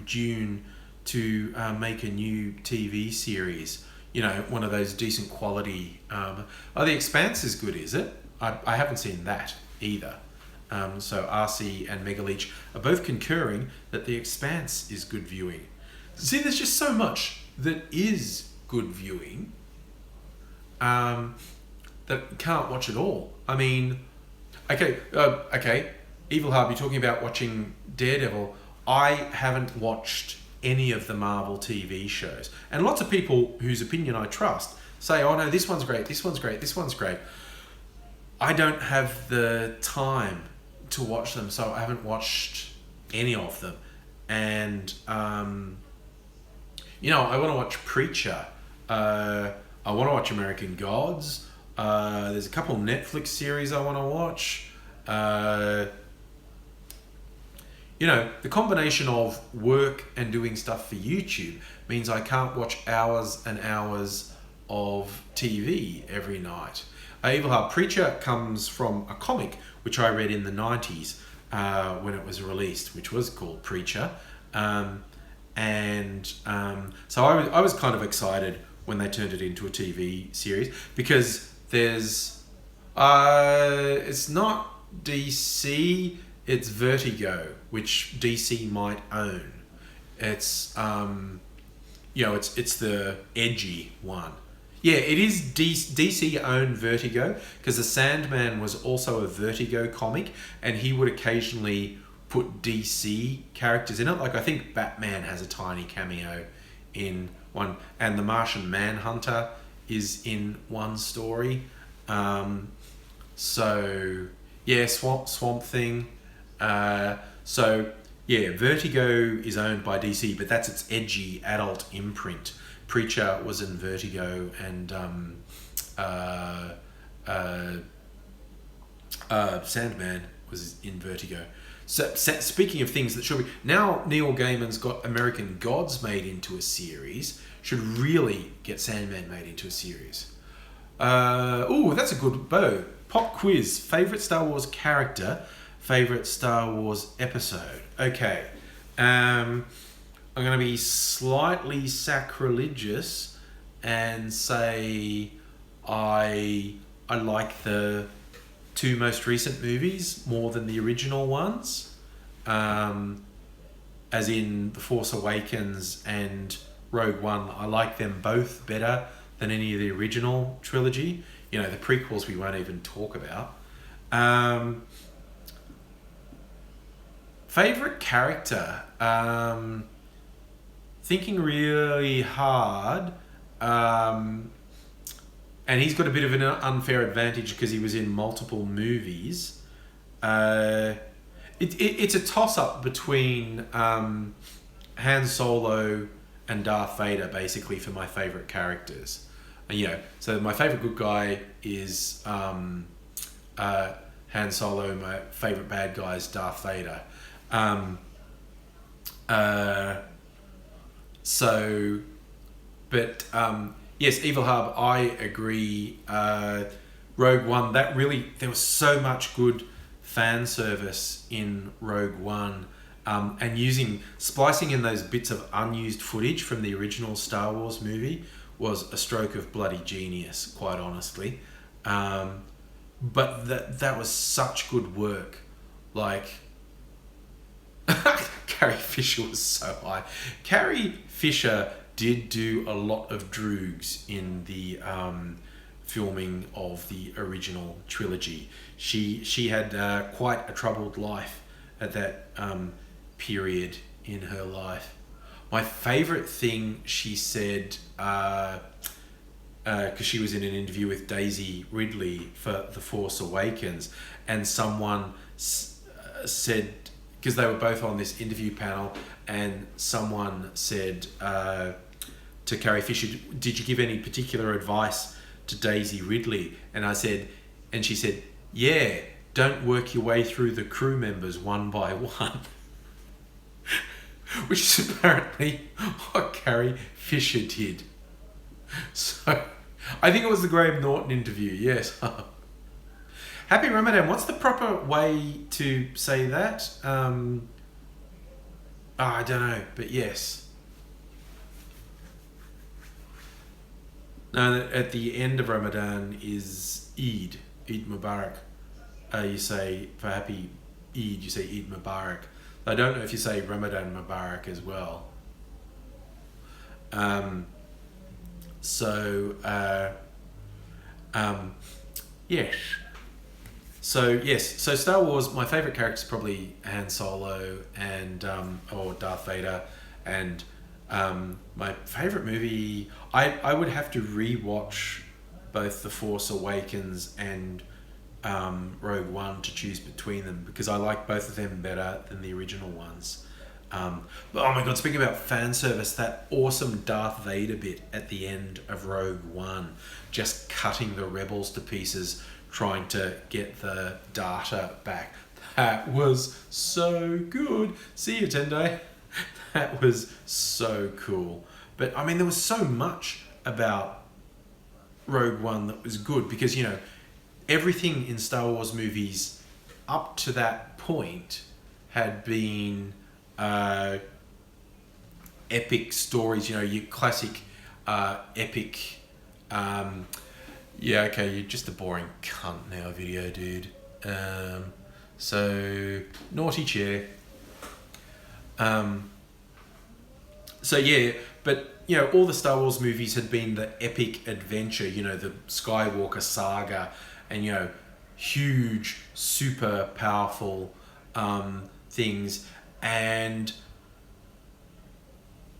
Dune to make a new TV series. You know, one of those decent quality. The Expanse is good, is it? I haven't seen that either. So RC and Megaleech are both concurring that The Expanse is good viewing. See, there's just so much that is good viewing that you can't watch it all. I mean, okay, Evil Hub, you're talking about watching Daredevil. I haven't watched any of the Marvel TV shows. And lots of people whose opinion I trust say, oh no, this one's great, this one's great, this one's great. I don't have the time to watch them, so I haven't watched any of them. And, you know, I want to watch Preacher. I want to watch American Gods. There's a couple Netflix series I want to watch. You know, the combination of work and doing stuff for YouTube means I can't watch hours and hours of TV every night. Evil Heart Preacher comes from a comic which I read in the 90s when it was released, which was called Preacher. So I was kind of excited when they turned it into a TV series, because there's it's not DC, it's Vertigo, which DC might own. It's you know, it's the edgy one. Yeah, it is DC owned Vertigo, because the Sandman was also a Vertigo comic, and he would occasionally put DC characters in it. Like I think Batman has a tiny cameo in one, and the Martian Manhunter is in one story. So yeah, Swamp Thing. So yeah, Vertigo is owned by DC, but that's its edgy adult imprint. Preacher was in Vertigo, and Sandman was in Vertigo. So speaking of things that should be... Now Neil Gaiman's got American Gods made into a series. Should really get Sandman made into a series. Oh, that's a good bow. Pop quiz. Favourite Star Wars character. Favourite Star Wars episode. Okay. I'm going to be slightly sacrilegious and say I like the two most recent movies more than the original ones. As in The Force Awakens and Rogue One. I like them both better than any of the original trilogy. You know, the prequels we won't even talk about. Favourite character? Thinking really hard, and he's got a bit of an unfair advantage because he was in multiple movies. It's a toss-up between Han Solo and Darth Vader, basically, for my favourite characters. And, you know, so my favourite good guy is Han Solo. My favourite bad guy is Darth Vader. Yes, Evil Hub, I agree. Rogue One, there was so much good fan service in Rogue One, and splicing in those bits of unused footage from the original Star Wars movie was a stroke of bloody genius, quite honestly. But that was such good work. Like, Carrie Fisher was so high. Carrie Fisher did do a lot of droogs in the filming of the original trilogy. She had quite a troubled life at that period in her life. My favourite thing she said, because she was in an interview with Daisy Ridley for The Force Awakens, and someone said, because they were both on this interview panel, and someone said, to Carrie Fisher, did you give any particular advice to Daisy Ridley? And she said, yeah, don't work your way through the crew members one by one. Which is apparently what Carrie Fisher did. So, I think it was the Graham Norton interview, yes. Happy Ramadan. What's the proper way to say that? I don't know, but yes. No, at the end of Ramadan is Eid Mubarak. You say, for happy Eid, you say Eid Mubarak. I don't know if you say Ramadan Mubarak as well. Yes. So Star Wars, my favourite character is probably Han Solo and or Darth Vader, and my favourite movie, I would have to rewatch both The Force Awakens and Rogue One to choose between them, because I like both of them better than the original ones. But oh my god, speaking about fan service, that awesome Darth Vader bit at the end of Rogue One, just cutting the rebels to pieces, trying to get the data back. That was so good. See you, Tendai. That was so cool. But I mean, there was so much about Rogue One that was good, because, you know, everything in Star Wars movies up to that point had been epic stories, you know, your classic epic yeah, okay, you're just a boring cunt now, video dude. So naughty chair. So yeah, but you know, all the Star Wars movies had been the epic adventure, you know, the Skywalker saga, and you know, huge, super powerful things. And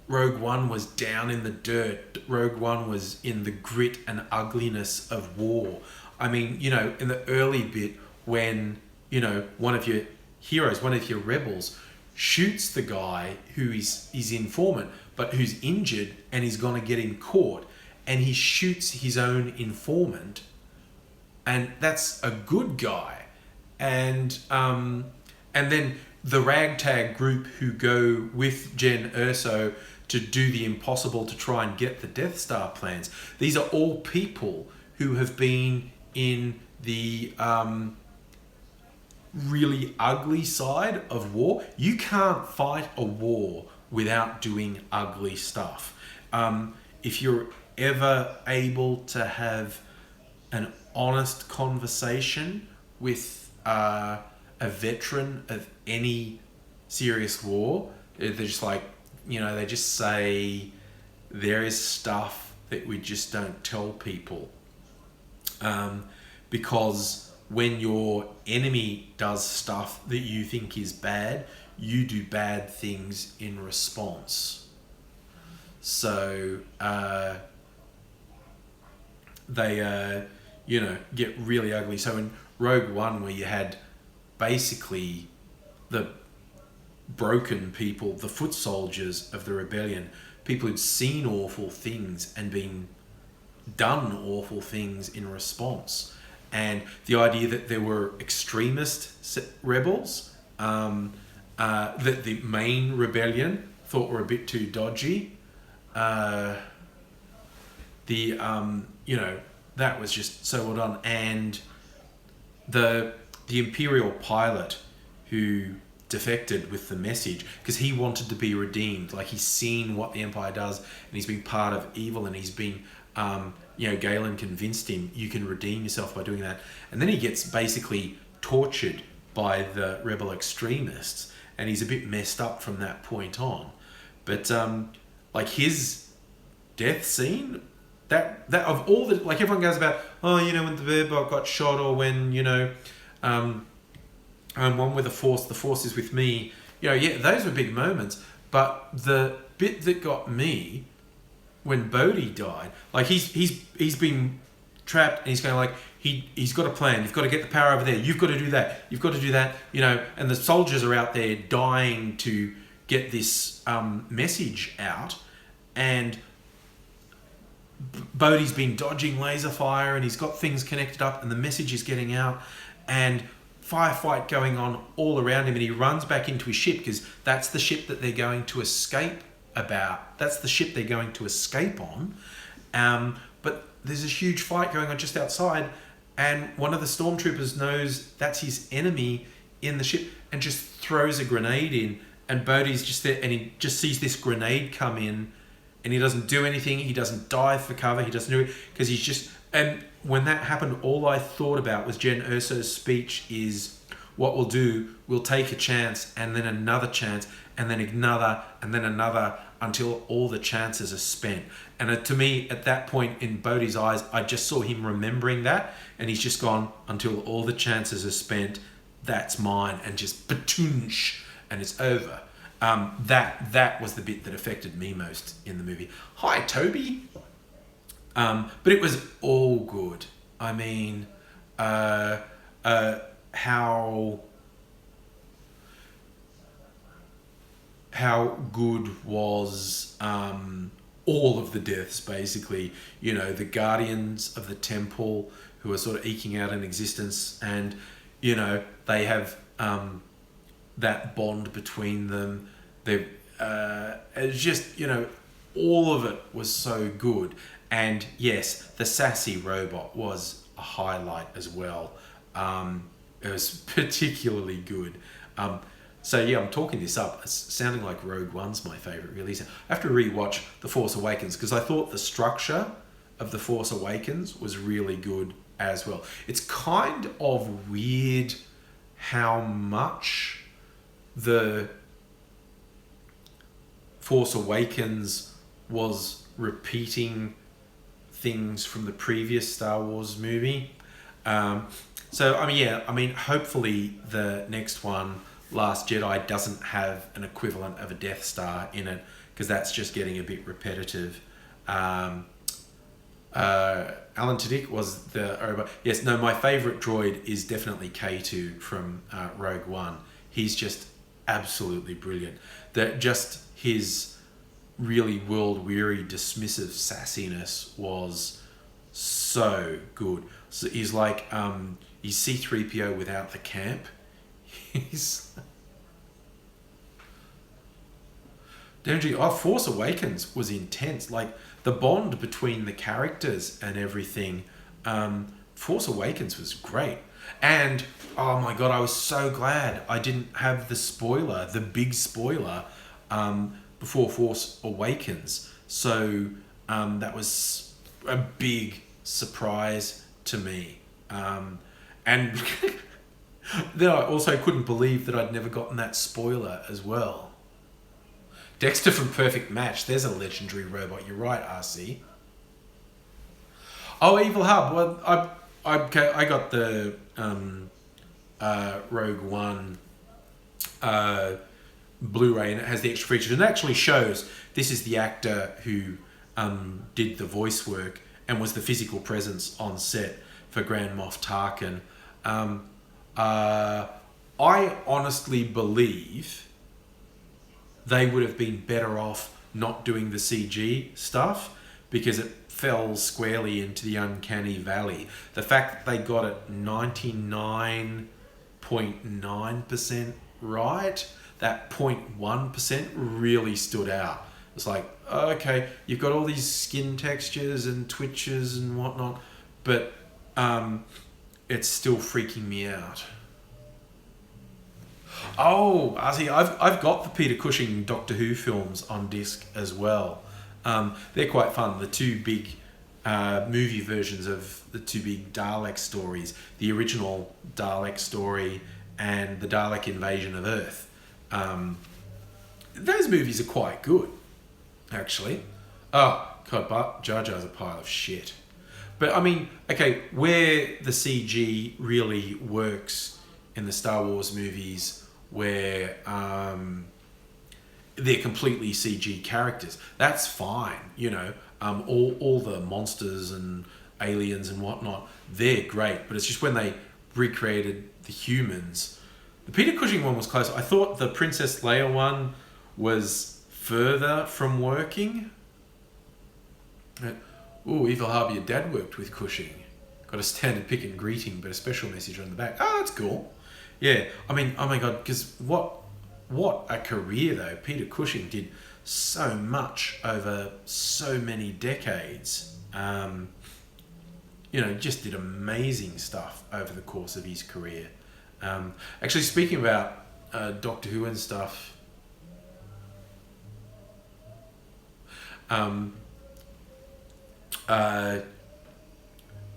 Rogue One was down in the dirt. Rogue One was in the grit and ugliness of war. I mean, you know, in the early bit when, you know, one of your heroes, one of your rebels, shoots the guy who is his informant, but who's injured and he's gonna get him caught, and he shoots his own informant, and that's a good guy. And then the ragtag group who go with Jen Erso to do the impossible to try and get the Death Star plans. These are all people who have been in the really ugly side of war. You can't fight a war without doing ugly stuff. If you're ever able to have an honest conversation with a veteran of any serious war, they're just like, you know, they just say there is stuff that we just don't tell people, because when your enemy does stuff that you think is bad, you do bad things in response. So they you know, get really ugly. So in Rogue One, where you had basically the broken people, the foot soldiers of the rebellion, people who'd seen awful things and been done awful things in response, and the idea that there were extremist rebels that the main rebellion thought were a bit too dodgy, you know, that was just so well done. And the Imperial pilot who defected with the message because he wanted to be redeemed, like he's seen what the Empire does and he's been part of evil, and he's been you know, Galen convinced him you can redeem yourself by doing that, and then he gets basically tortured by the rebel extremists, and he's a bit messed up from that point on. But like his death scene, that of all the, like, everyone goes about, oh, you know, when the Bearbot got shot, or when, you know, one with the Force is with me, you know, yeah, those were big moments. But the bit that got me, when Bodhi died, like he's been trapped, and he's going like, he's got a plan, you've got to get the power over there, you've got to do that, you've got to do that, you know, and the soldiers are out there dying to get this message out, and Bodhi's been dodging laser fire and he's got things connected up and the message is getting out and firefight going on all around him, and he runs back into his ship because that's the ship that they're going to escape about. That's the ship they're going to escape on. But there's a huge fight going on just outside, and one of the stormtroopers knows that's his enemy in the ship and just throws a grenade in, and Bodhi's just there and he just sees this grenade come in and he doesn't do anything. He doesn't dive for cover. He doesn't do it because he's just... And when that happened, all I thought about was Jen Erso's speech is, what we'll do, we'll take a chance and then another chance and then another and then another until all the chances are spent. And to me, at that point in Bodhi's eyes, I just saw him remembering that, and he's just gone, until all the chances are spent, that's mine, and just batunch, and it's over. That was the bit that affected me most in the movie. Hi, Toby. But it was all good. I mean, how good was all of the deaths, basically. You know, the guardians of the temple who are sort of eking out an existence, and, you know, they have that bond between them. They it's just, you know, all of it was so good. And yes, the sassy robot was a highlight as well. It was particularly good. So yeah, I'm talking this up. It's sounding like Rogue One's my favourite, really. I have to rewatch The Force Awakens because I thought the structure of The Force Awakens was really good as well. It's kind of weird how much the Force Awakens was repeating things from the previous Star Wars movie. So, I mean, yeah, I mean, hopefully the next one, Last Jedi, doesn't have an equivalent of a Death Star in it, because that's just getting a bit repetitive. Alan Tudyk was the robot. Yes, no, my favourite droid is definitely K2 from Rogue One. He's just absolutely brilliant. Just his really world-weary, dismissive sassiness was so good. So he's like, he's C-3PO without the camp. He's... Force Awakens was intense. Like, the bond between the characters and everything. Force Awakens was great. And, oh my God, I was so glad I didn't have the spoiler, the big spoiler, before Force Awakens. So, that was a big surprise to me. And then I also couldn't believe that I'd never gotten that spoiler as well. Dexter from Perfect Match. There's a legendary robot. You're right, RC. Oh, Evil Hub. Well, I got the Rogue One Blu-ray, and it has the extra features. And it actually shows this is the actor who did the voice work and was the physical presence on set for Grand Moff Tarkin. I honestly believe they would have been better off not doing the CG stuff, because it fell squarely into the uncanny valley. The fact that they got it 99.9% right, that 0.1% really stood out. It's like, okay, you've got all these skin textures and twitches and whatnot, but it's still freaking me out. Oh, Aussie, I've got the Peter Cushing Doctor Who films on disc as well. They're quite fun. The two big movie versions of the two big Dalek stories, the original Dalek story and the Dalek Invasion of Earth. Those movies are quite good, actually. Oh, God, but Jar Jar's a pile of shit. But, I mean, okay, where the CG really works in the Star Wars movies, where they're completely CG characters, that's fine, you know. All the monsters and aliens and whatnot, they're great. But it's just when they recreated the humans. The Peter Cushing one was close. I thought the Princess Leia one was further from working. Ooh, Evil Harbour, your dad worked with Cushing. Got a standard pick and greeting, but a special message on the back. Oh, that's cool. Yeah, I mean, oh my God, because what a career though. Peter Cushing did so much over so many decades. Just did amazing stuff over the course of his career. Actually, speaking about Doctor Who and stuff,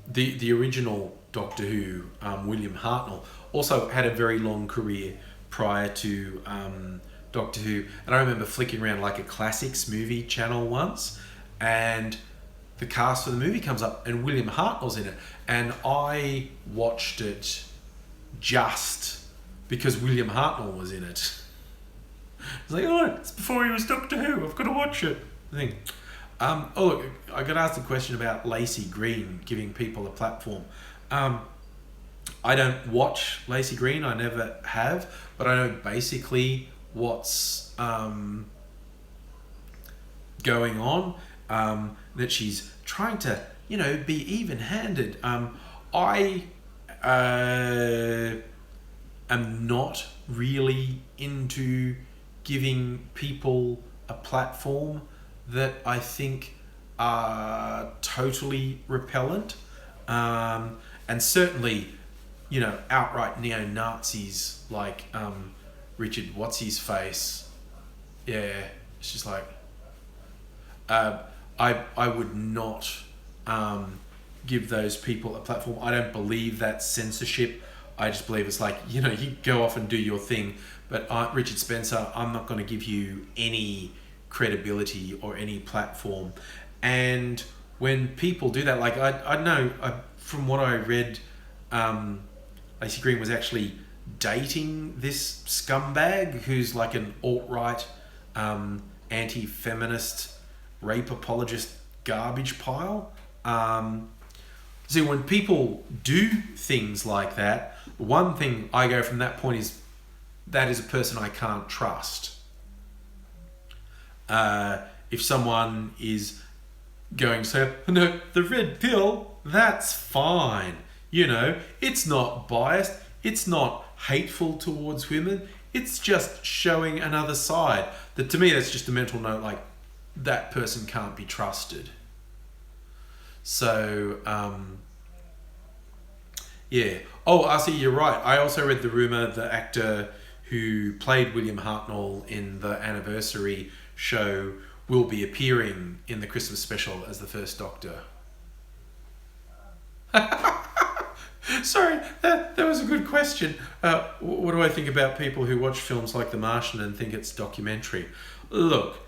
the original Doctor Who, William Hartnell, also had a very long career prior to Doctor Who. And I remember flicking around like a classics movie channel once, and the cast for the movie comes up and William Hartnell's in it. And I watched it just because William Hartnell was in it. It's like, oh, it's before he was Doctor Who, I've got to watch it. I think. Look, I got asked a question about Lacey Green giving people a platform. I don't watch Lacey Green, I never have, but I know basically what's going on, that she's trying to, be even-handed. I am not really into giving people a platform that I think are totally repellent. And certainly, outright neo-Nazis like Richard What's-His-Face. Yeah, it's just like... I would not give those people a platform. I don't believe that's censorship. I just believe it's like, you go off and do your thing, but Richard Spencer, I'm not going to give you any credibility or any platform. And when people do that, like I know from what I read, Lacey Green was actually dating this scumbag who's like an alt-right, anti-feminist, rape apologist garbage pile. So when people do things like that, one thing I go from that point is that is a person I can't trust. If someone is going, so, no, the red pill, that's fine. It's not biased. It's not hateful towards women. It's just showing another side. That to me, that's just a mental note, like, that person can't be trusted. So, yeah. Oh, Aussie, you're right. I also read the rumour the actor who played William Hartnell in the anniversary show will be appearing in the Christmas special as the first Doctor. Sorry, that was a good question. What do I think about people who watch films like The Martian and think it's documentary? Look,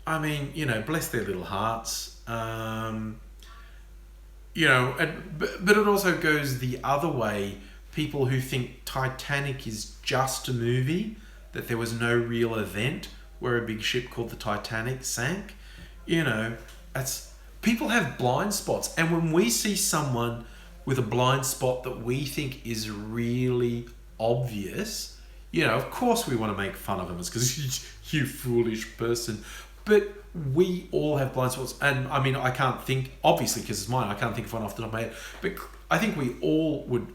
I mean, bless their little hearts. But it also goes the other way. People who think Titanic is just a movie, that there was no real event where a big ship called the Titanic sank. People have blind spots. And when we see someone with a blind spot that we think is really obvious, of course we want to make fun of them. It's because you foolish person. But we all have blind spots. And I mean, I can't think, obviously because it's mine, I can't think of one off the top of my head. But I think we all would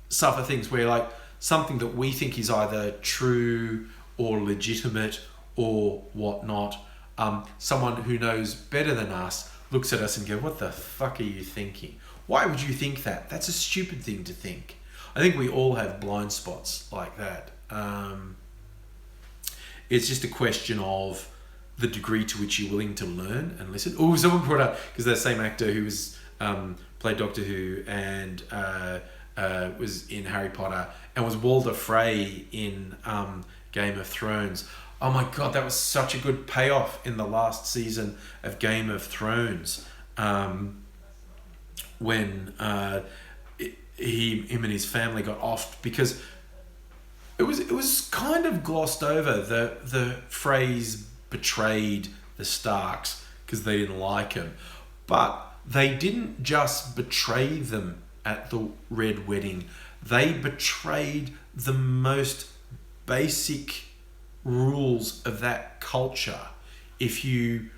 suffer things where like something that we think is either true or legitimate or whatnot, someone who knows better than us looks at us and go, what the fuck are you thinking? Why would you think that? That's a stupid thing to think. I think we all have blind spots like that. It's just a question of the degree to which you're willing to learn and listen. Oh, someone brought up, because that same actor who was played Doctor Who and was in Harry Potter and was Walder Frey in Game of Thrones. Oh my God, that was such a good payoff in the last season of Game of Thrones, when him and his family got offed, because it was kind of glossed over. The phrase betrayed the Starks because they didn't like him, but they didn't just betray them at the Red Wedding. They betrayed the most basic rules of that culture. If you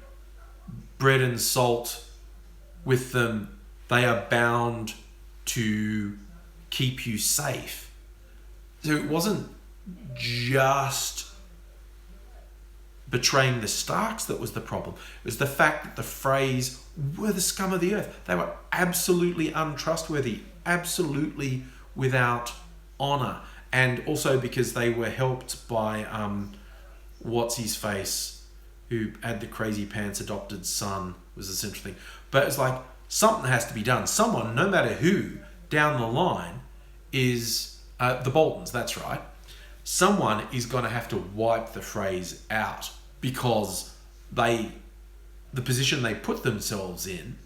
bread and salt with them, they are bound to keep you safe. So it wasn't just betraying the Starks that was the problem. It was the fact that the Freys were the scum of the earth. They were absolutely untrustworthy, absolutely without honour. And also because they were helped by what's-his-face, who had the crazy pants adopted son, was the central thing. But it's like, something has to be done. Someone, no matter who, down the line is... the Boltons, that's right. Someone is going to have to wipe the Freys out because the position they put themselves in,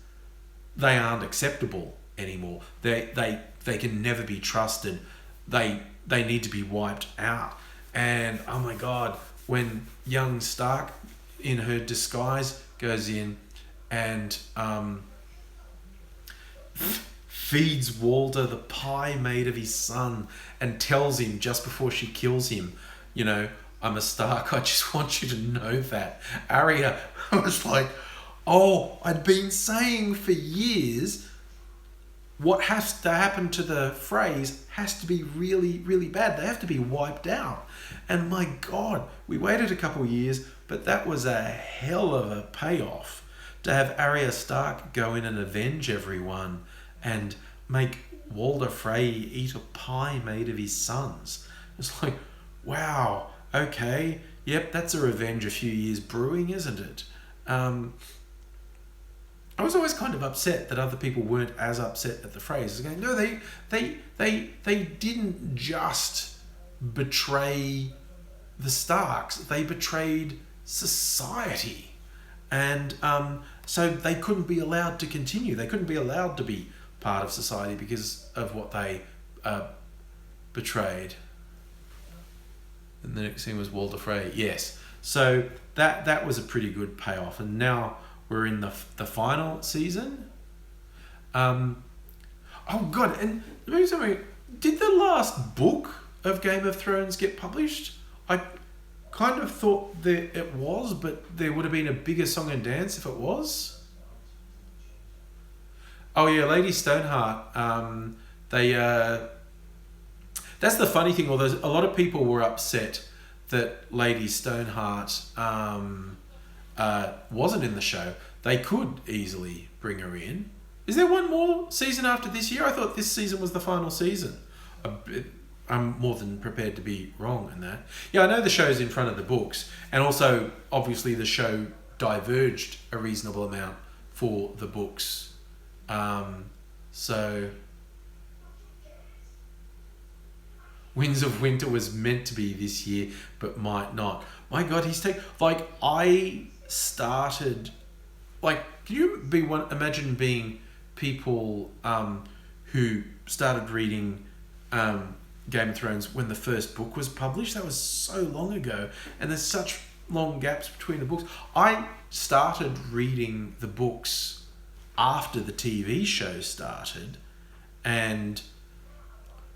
they aren't acceptable anymore. They can never be trusted. They need to be wiped out. And oh my God, when young Stark in her disguise goes in and feeds Walder the pie made of his son and tells him just before she kills him, you know, I'm a Stark, I just want you to know that. Arya was like, oh, I'd been saying for years what has to happen to the Freys has to be really, really bad. They have to be wiped out. And my God, we waited a couple of years, but that was a hell of a payoff to have Arya Stark go in and avenge everyone and make Walder Frey eat a pie made of his sons. It's like, wow, okay, yep, that's a revenge a few years brewing, isn't it? I was always kind of upset that other people weren't as upset at the Freys. Going, no, they didn't just betray the Starks. They betrayed society, and so they couldn't be allowed to continue. They couldn't be allowed to be part of society because of what they betrayed. And the next thing was Walder Frey. Yes, so that was a pretty good payoff, and now we're in the final season. Oh God! And maybe something. Did the last book of Game of Thrones get published? I kind of thought that it was, but there would have been a bigger song and dance if it was. Oh yeah, Lady Stoneheart. That's the funny thing. Although a lot of people were upset that Lady Stoneheart wasn't in the show, they could easily bring her in. Is there one more season after this year? I thought this season was the final season. I'm more than prepared to be wrong in that. Yeah, I know the show's in front of the books, and also obviously the show diverged a reasonable amount for the books. So Winds of Winter was meant to be this year, but might not. My God, I started, can you imagine being people who started reading Game of Thrones when the first book was published? That was so long ago, and there's such long gaps between the books. I started reading the books after the TV show started, and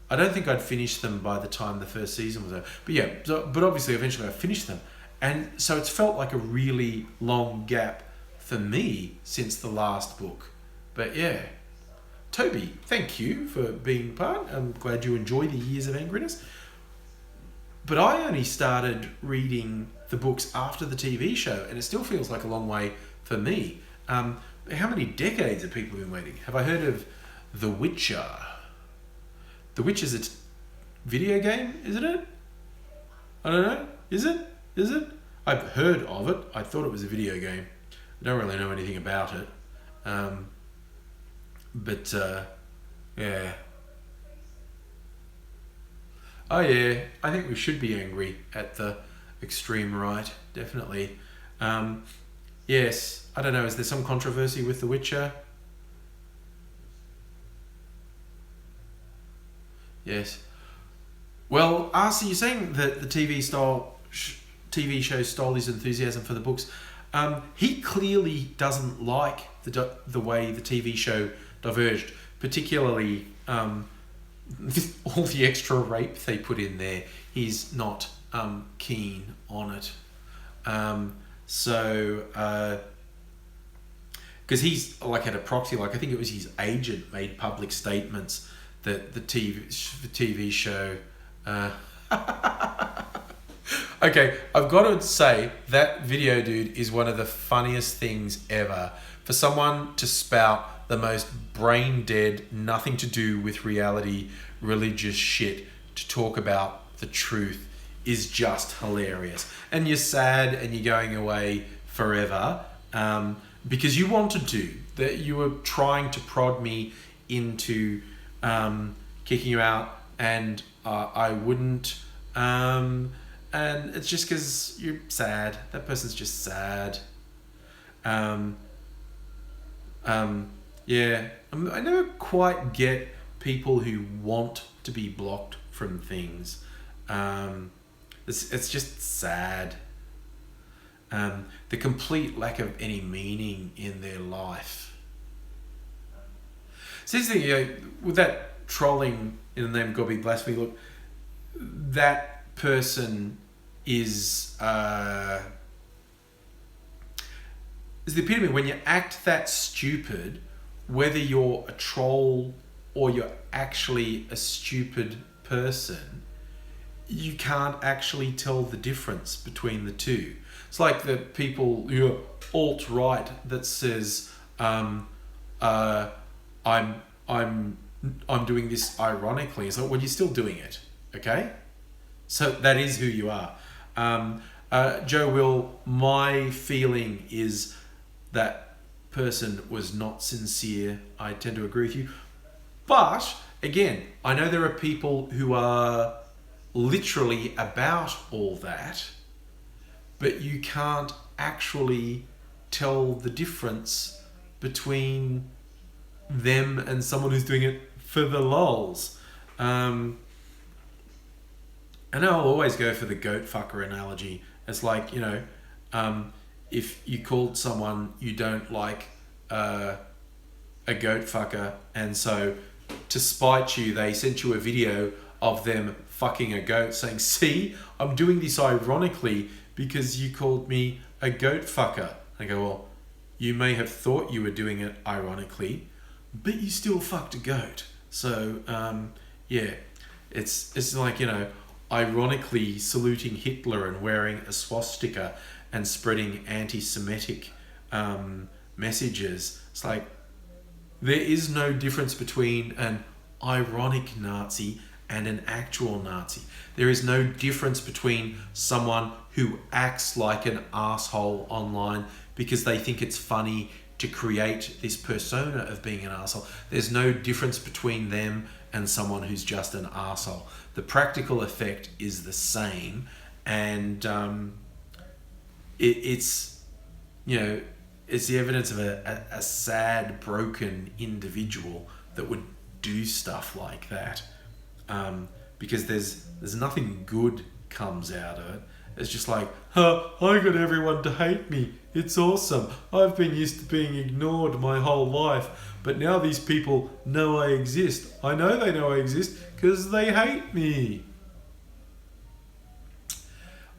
I don't think I'd finished them by the time the first season was over. But yeah, but obviously eventually I finished them. And so it's felt like a really long gap for me since the last book. But yeah, Toby, thank you for being part. I'm glad you enjoy the Years of Angriness. But I only started reading the books after the TV show, and it still feels like a long way for me. How many decades have people been waiting? Have I heard of The Witcher? The Witcher's a video game, isn't it? I don't know. Is it? I've heard of it. I thought it was a video game. I don't really know anything about it. Yeah. Oh yeah, I think we should be angry at the extreme right, definitely. Yes, I don't know, is there some controversy with The Witcher? Yes. Well, Arcee, you're saying that the TV show stole his enthusiasm for the books. He clearly doesn't like the way the TV show diverged, particularly all the extra rape they put in there. He's not keen on it. because he's like at a proxy, like I think it was his agent made public statements that the TV show. Okay, I've got to say that video, dude, is one of the funniest things ever. For someone to spout the most brain dead, nothing to do with reality, religious shit to talk about the truth is just hilarious. And you're sad and you're going away forever because you wanted to. That you were trying to prod me into kicking you out, and I wouldn't. And it's just because you're sad. That person's just sad. Yeah, I never quite get people who want to be blocked from things. It's just sad. The complete lack of any meaning in their life. So this thing, with that trolling in the name of God be blasphemy, look, that person is the epitome. When you act that stupid, whether you're a troll or you're actually a stupid person, you can't actually tell the difference between the two. It's like the people who are alt-right that says, I'm doing this ironically. It's like, well, you're still doing it, okay? So that is who you are. Joe Will, my feeling is that person was not sincere. I tend to agree with you. But, again, I know there are people who are literally about all that, but you can't actually tell the difference between them and someone who's doing it for the lols. I know I'll always go for the goat fucker analogy. It's like, if you called someone you don't like a goat fucker, and so to spite you, they sent you a video of them fucking a goat saying, see, I'm doing this ironically because you called me a goat fucker. I go, well, you may have thought you were doing it ironically, but you still fucked a goat. So, yeah, it's like, ironically saluting Hitler and wearing a swastika and spreading anti-Semitic messages. It's like, there is no difference between an ironic Nazi and an actual Nazi. There is no difference between someone who acts like an asshole online because they think it's funny to create this persona of being an asshole. There's no difference between them and someone who's just an asshole. The practical effect is the same, and it's the evidence of a sad, broken individual that would do stuff like that, because there's nothing good comes out of it. It's just like, I got everyone to hate me. It's awesome. I've been used to being ignored my whole life, but now these people know I exist. I know they know I exist because they hate me.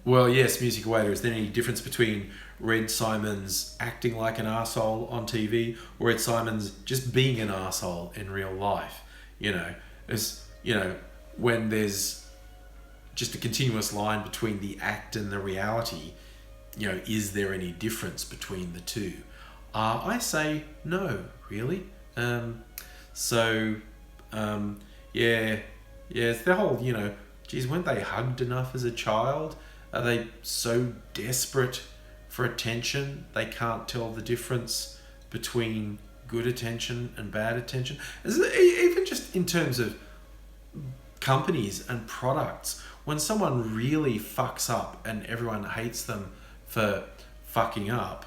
Well, yes, Music Waiter, is there any difference between Red Simons acting like an arsehole on TV or Red Simons just being an arsehole in real life? When there's just a continuous line between the act and the reality, is there any difference between the two? I say no, really. It's the whole, weren't they hugged enough as a child? Are they so desperate for attention they can't tell the difference between good attention and bad attention? Even just in terms of companies and products, when someone really fucks up and everyone hates them for fucking up,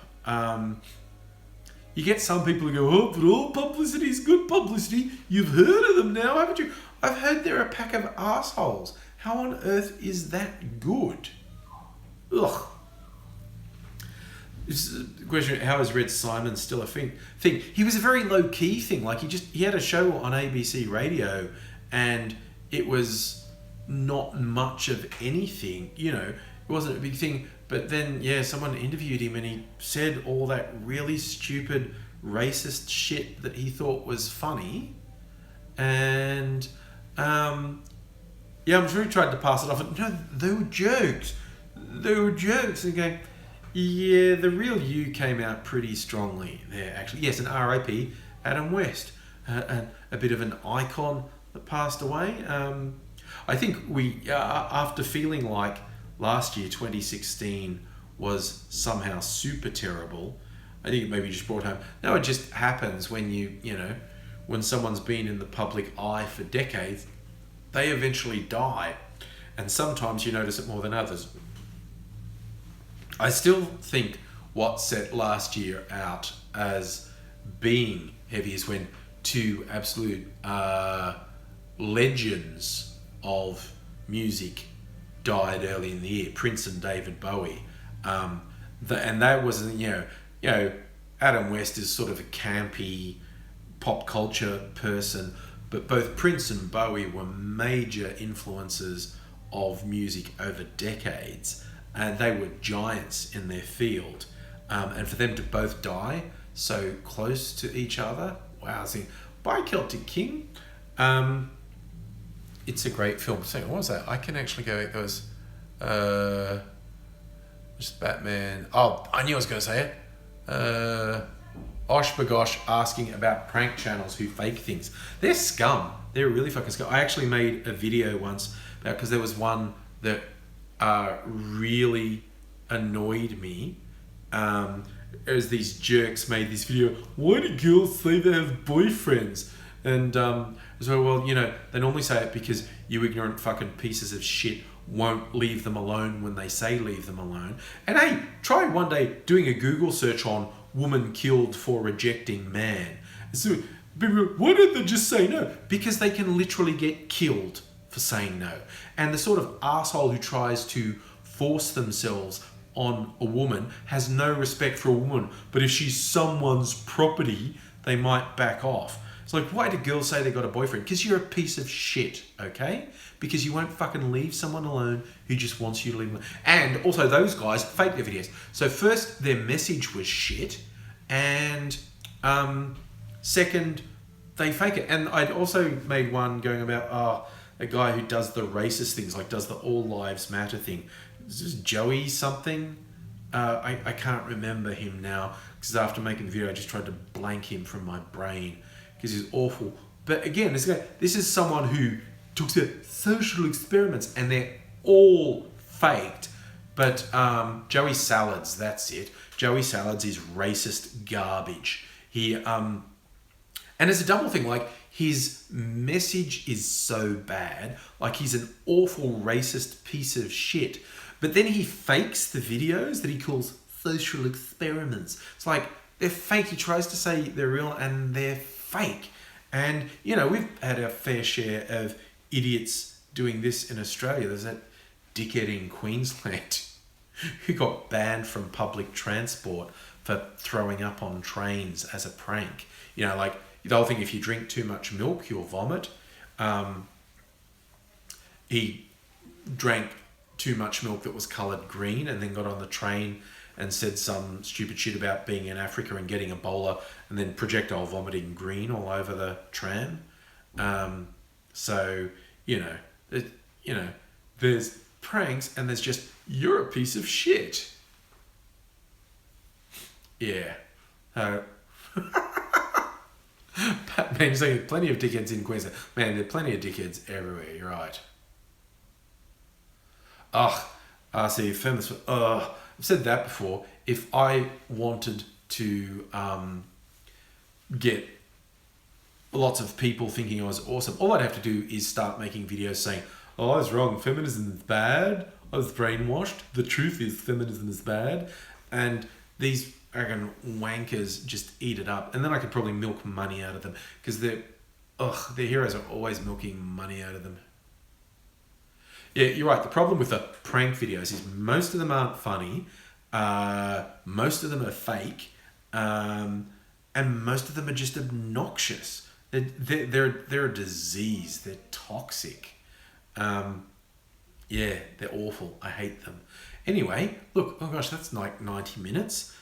you get some people who go, but all publicity is good publicity. You've heard of them now, haven't you? I've heard they're a pack of assholes. How on earth is that good? Ugh. It's a question, how is Red Simon still a thing? He was a very low-key thing. Like, he had a show on ABC Radio, and it was not much of anything. It wasn't a big thing. But then, someone interviewed him, and he said all that really stupid racist shit that he thought was funny. And yeah, I'm sure he tried to pass it off. And, no, they were jokes. They were jokes. And going, yeah, the real you came out pretty strongly there, actually. Yes, and R.I.P. Adam West, a bit of an icon that passed away. I think we, after feeling like last year, 2016, was somehow super terrible, I think it maybe just brought home. No, it just happens when when someone's been in the public eye for decades, they eventually die. And sometimes you notice it more than others. I still think what set last year out as being heavy is when two absolute legends of music died early in the year, Prince and David Bowie. And that wasn't, Adam West is sort of a campy pop culture person, but both Prince and Bowie were major influences of music over decades, and they were giants in their field. And for them to both die so close to each other, wow. See, by Celtic King, it's a great film. So what was that? I can actually go, it was just Batman. Oh, I knew I was going to say it. Osh Bagosh asking about prank channels who fake things. They're scum. They're really fucking scum. I actually made a video once about, because there was one that really annoyed me. As these jerks made this video, why do girls say they have boyfriends? And so, well, they normally say it because you ignorant fucking pieces of shit won't leave them alone when they say leave them alone. And hey, try one day doing a Google search on woman killed for rejecting man. So, why don't they just say no? Because they can literally get killed for saying no. And the sort of asshole who tries to force themselves on a woman has no respect for a woman. But if she's someone's property, they might back off. It's like, why do girls say they got a boyfriend? Because you're a piece of shit, okay? Because you won't fucking leave someone alone who just wants you to leave them. And also those guys fake their videos. So first, their message was shit. And second, they fake it. And I'd also made one going about a guy who does the racist things, like does the all lives matter thing. This is Joey something. I can't remember him now, because after making the video, I just tried to blank him from my brain, because he's awful. But again, this is someone who talks about social experiments, and they're all faked. But Joey Salads, that's it. Joey Salads is racist garbage. And it's a double thing. Like, his message is so bad. Like, he's an awful racist piece of shit. But then he fakes the videos that he calls social experiments. It's like, they're fake. He tries to say they're real, and they're fake. And, we've had our fair share of idiots doing this in Australia. There's that dickhead in Queensland who got banned from public transport for throwing up on trains as a prank. Like, they'll think if you drink too much milk, you'll vomit. He drank too much milk that was coloured green, and then got on the train and said some stupid shit about being in Africa and getting Ebola, and then projectile vomiting green all over the tram. There's pranks, and there's just, you're a piece of shit. Yeah. Man, saying plenty of dickheads in Queensland. Man, there are plenty of dickheads everywhere. You're right. See, feminist. I've said that before. If I wanted to get lots of people thinking I was awesome, all I'd have to do is start making videos saying, I was wrong, feminism is bad, I was brainwashed, the truth is feminism is bad, and these fucking wankers just eat it up, and then I could probably milk money out of them, because their heroes are always milking money out of them. Yeah, you're right. The problem with the prank videos is most of them aren't funny, most of them are fake, and most of them are just obnoxious. They're a disease. They're toxic. Yeah, they're awful. I hate them. Anyway, look, oh gosh, that's like 90 minutes.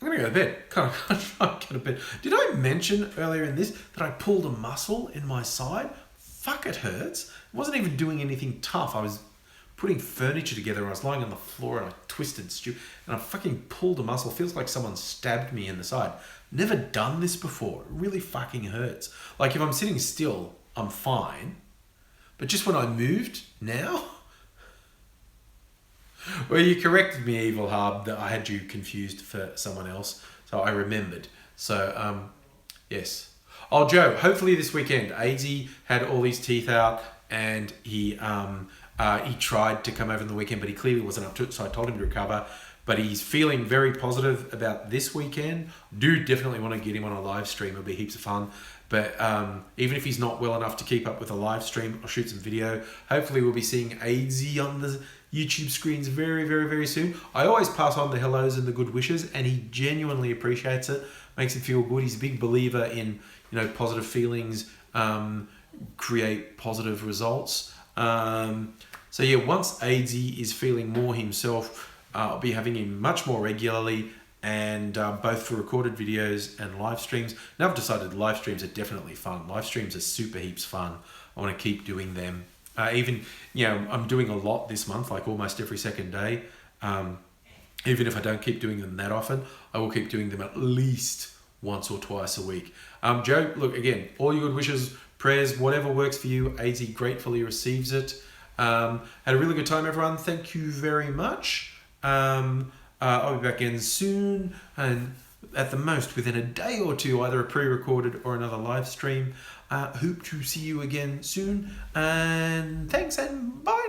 I'm going to go to bed. Can't go to bed. Did I mention earlier in this that I pulled a muscle in my side? Fuck, it hurts. It wasn't even doing anything tough. I was putting furniture together and I was lying on the floor and I twisted and I fucking pulled a muscle. Feels like someone stabbed me in the side. Never done this before. It really fucking hurts. Like if I'm sitting still, I'm fine. But just when I moved now... Well, you corrected me, Evil Hub, that I had you confused for someone else. So I remembered. So, yes. Oh, Joe, hopefully this weekend. AZ had all his teeth out and he tried to come over on the weekend, but he clearly wasn't up to it. So I told him to recover. But he's feeling very positive about this weekend. Do definitely want to get him on a live stream. It'll be heaps of fun. But even if he's not well enough to keep up with a live stream, I'll shoot some video. Hopefully we'll be seeing AZ on the YouTube screens very, very, very soon. I always pass on the hellos and the good wishes, and he genuinely appreciates it. Makes him feel good. He's a big believer in, positive feelings, create positive results. So yeah, once AZ is feeling more himself, I'll be having him much more regularly, and both for recorded videos and live streams. Now I've decided live streams are definitely fun. Live streams are super heaps fun. I want to keep doing them. I'm doing a lot this month, like almost every second day. Even if I don't keep doing them that often, I will keep doing them at least once or twice a week. Joe, look, again, all your good wishes, prayers, whatever works for you, AZ gratefully receives it. Had a really good time, everyone. Thank you very much. I'll be back in soon, and at the most within a day or two, either a pre-recorded or another live stream. Hope to see you again soon, and thanks and bye.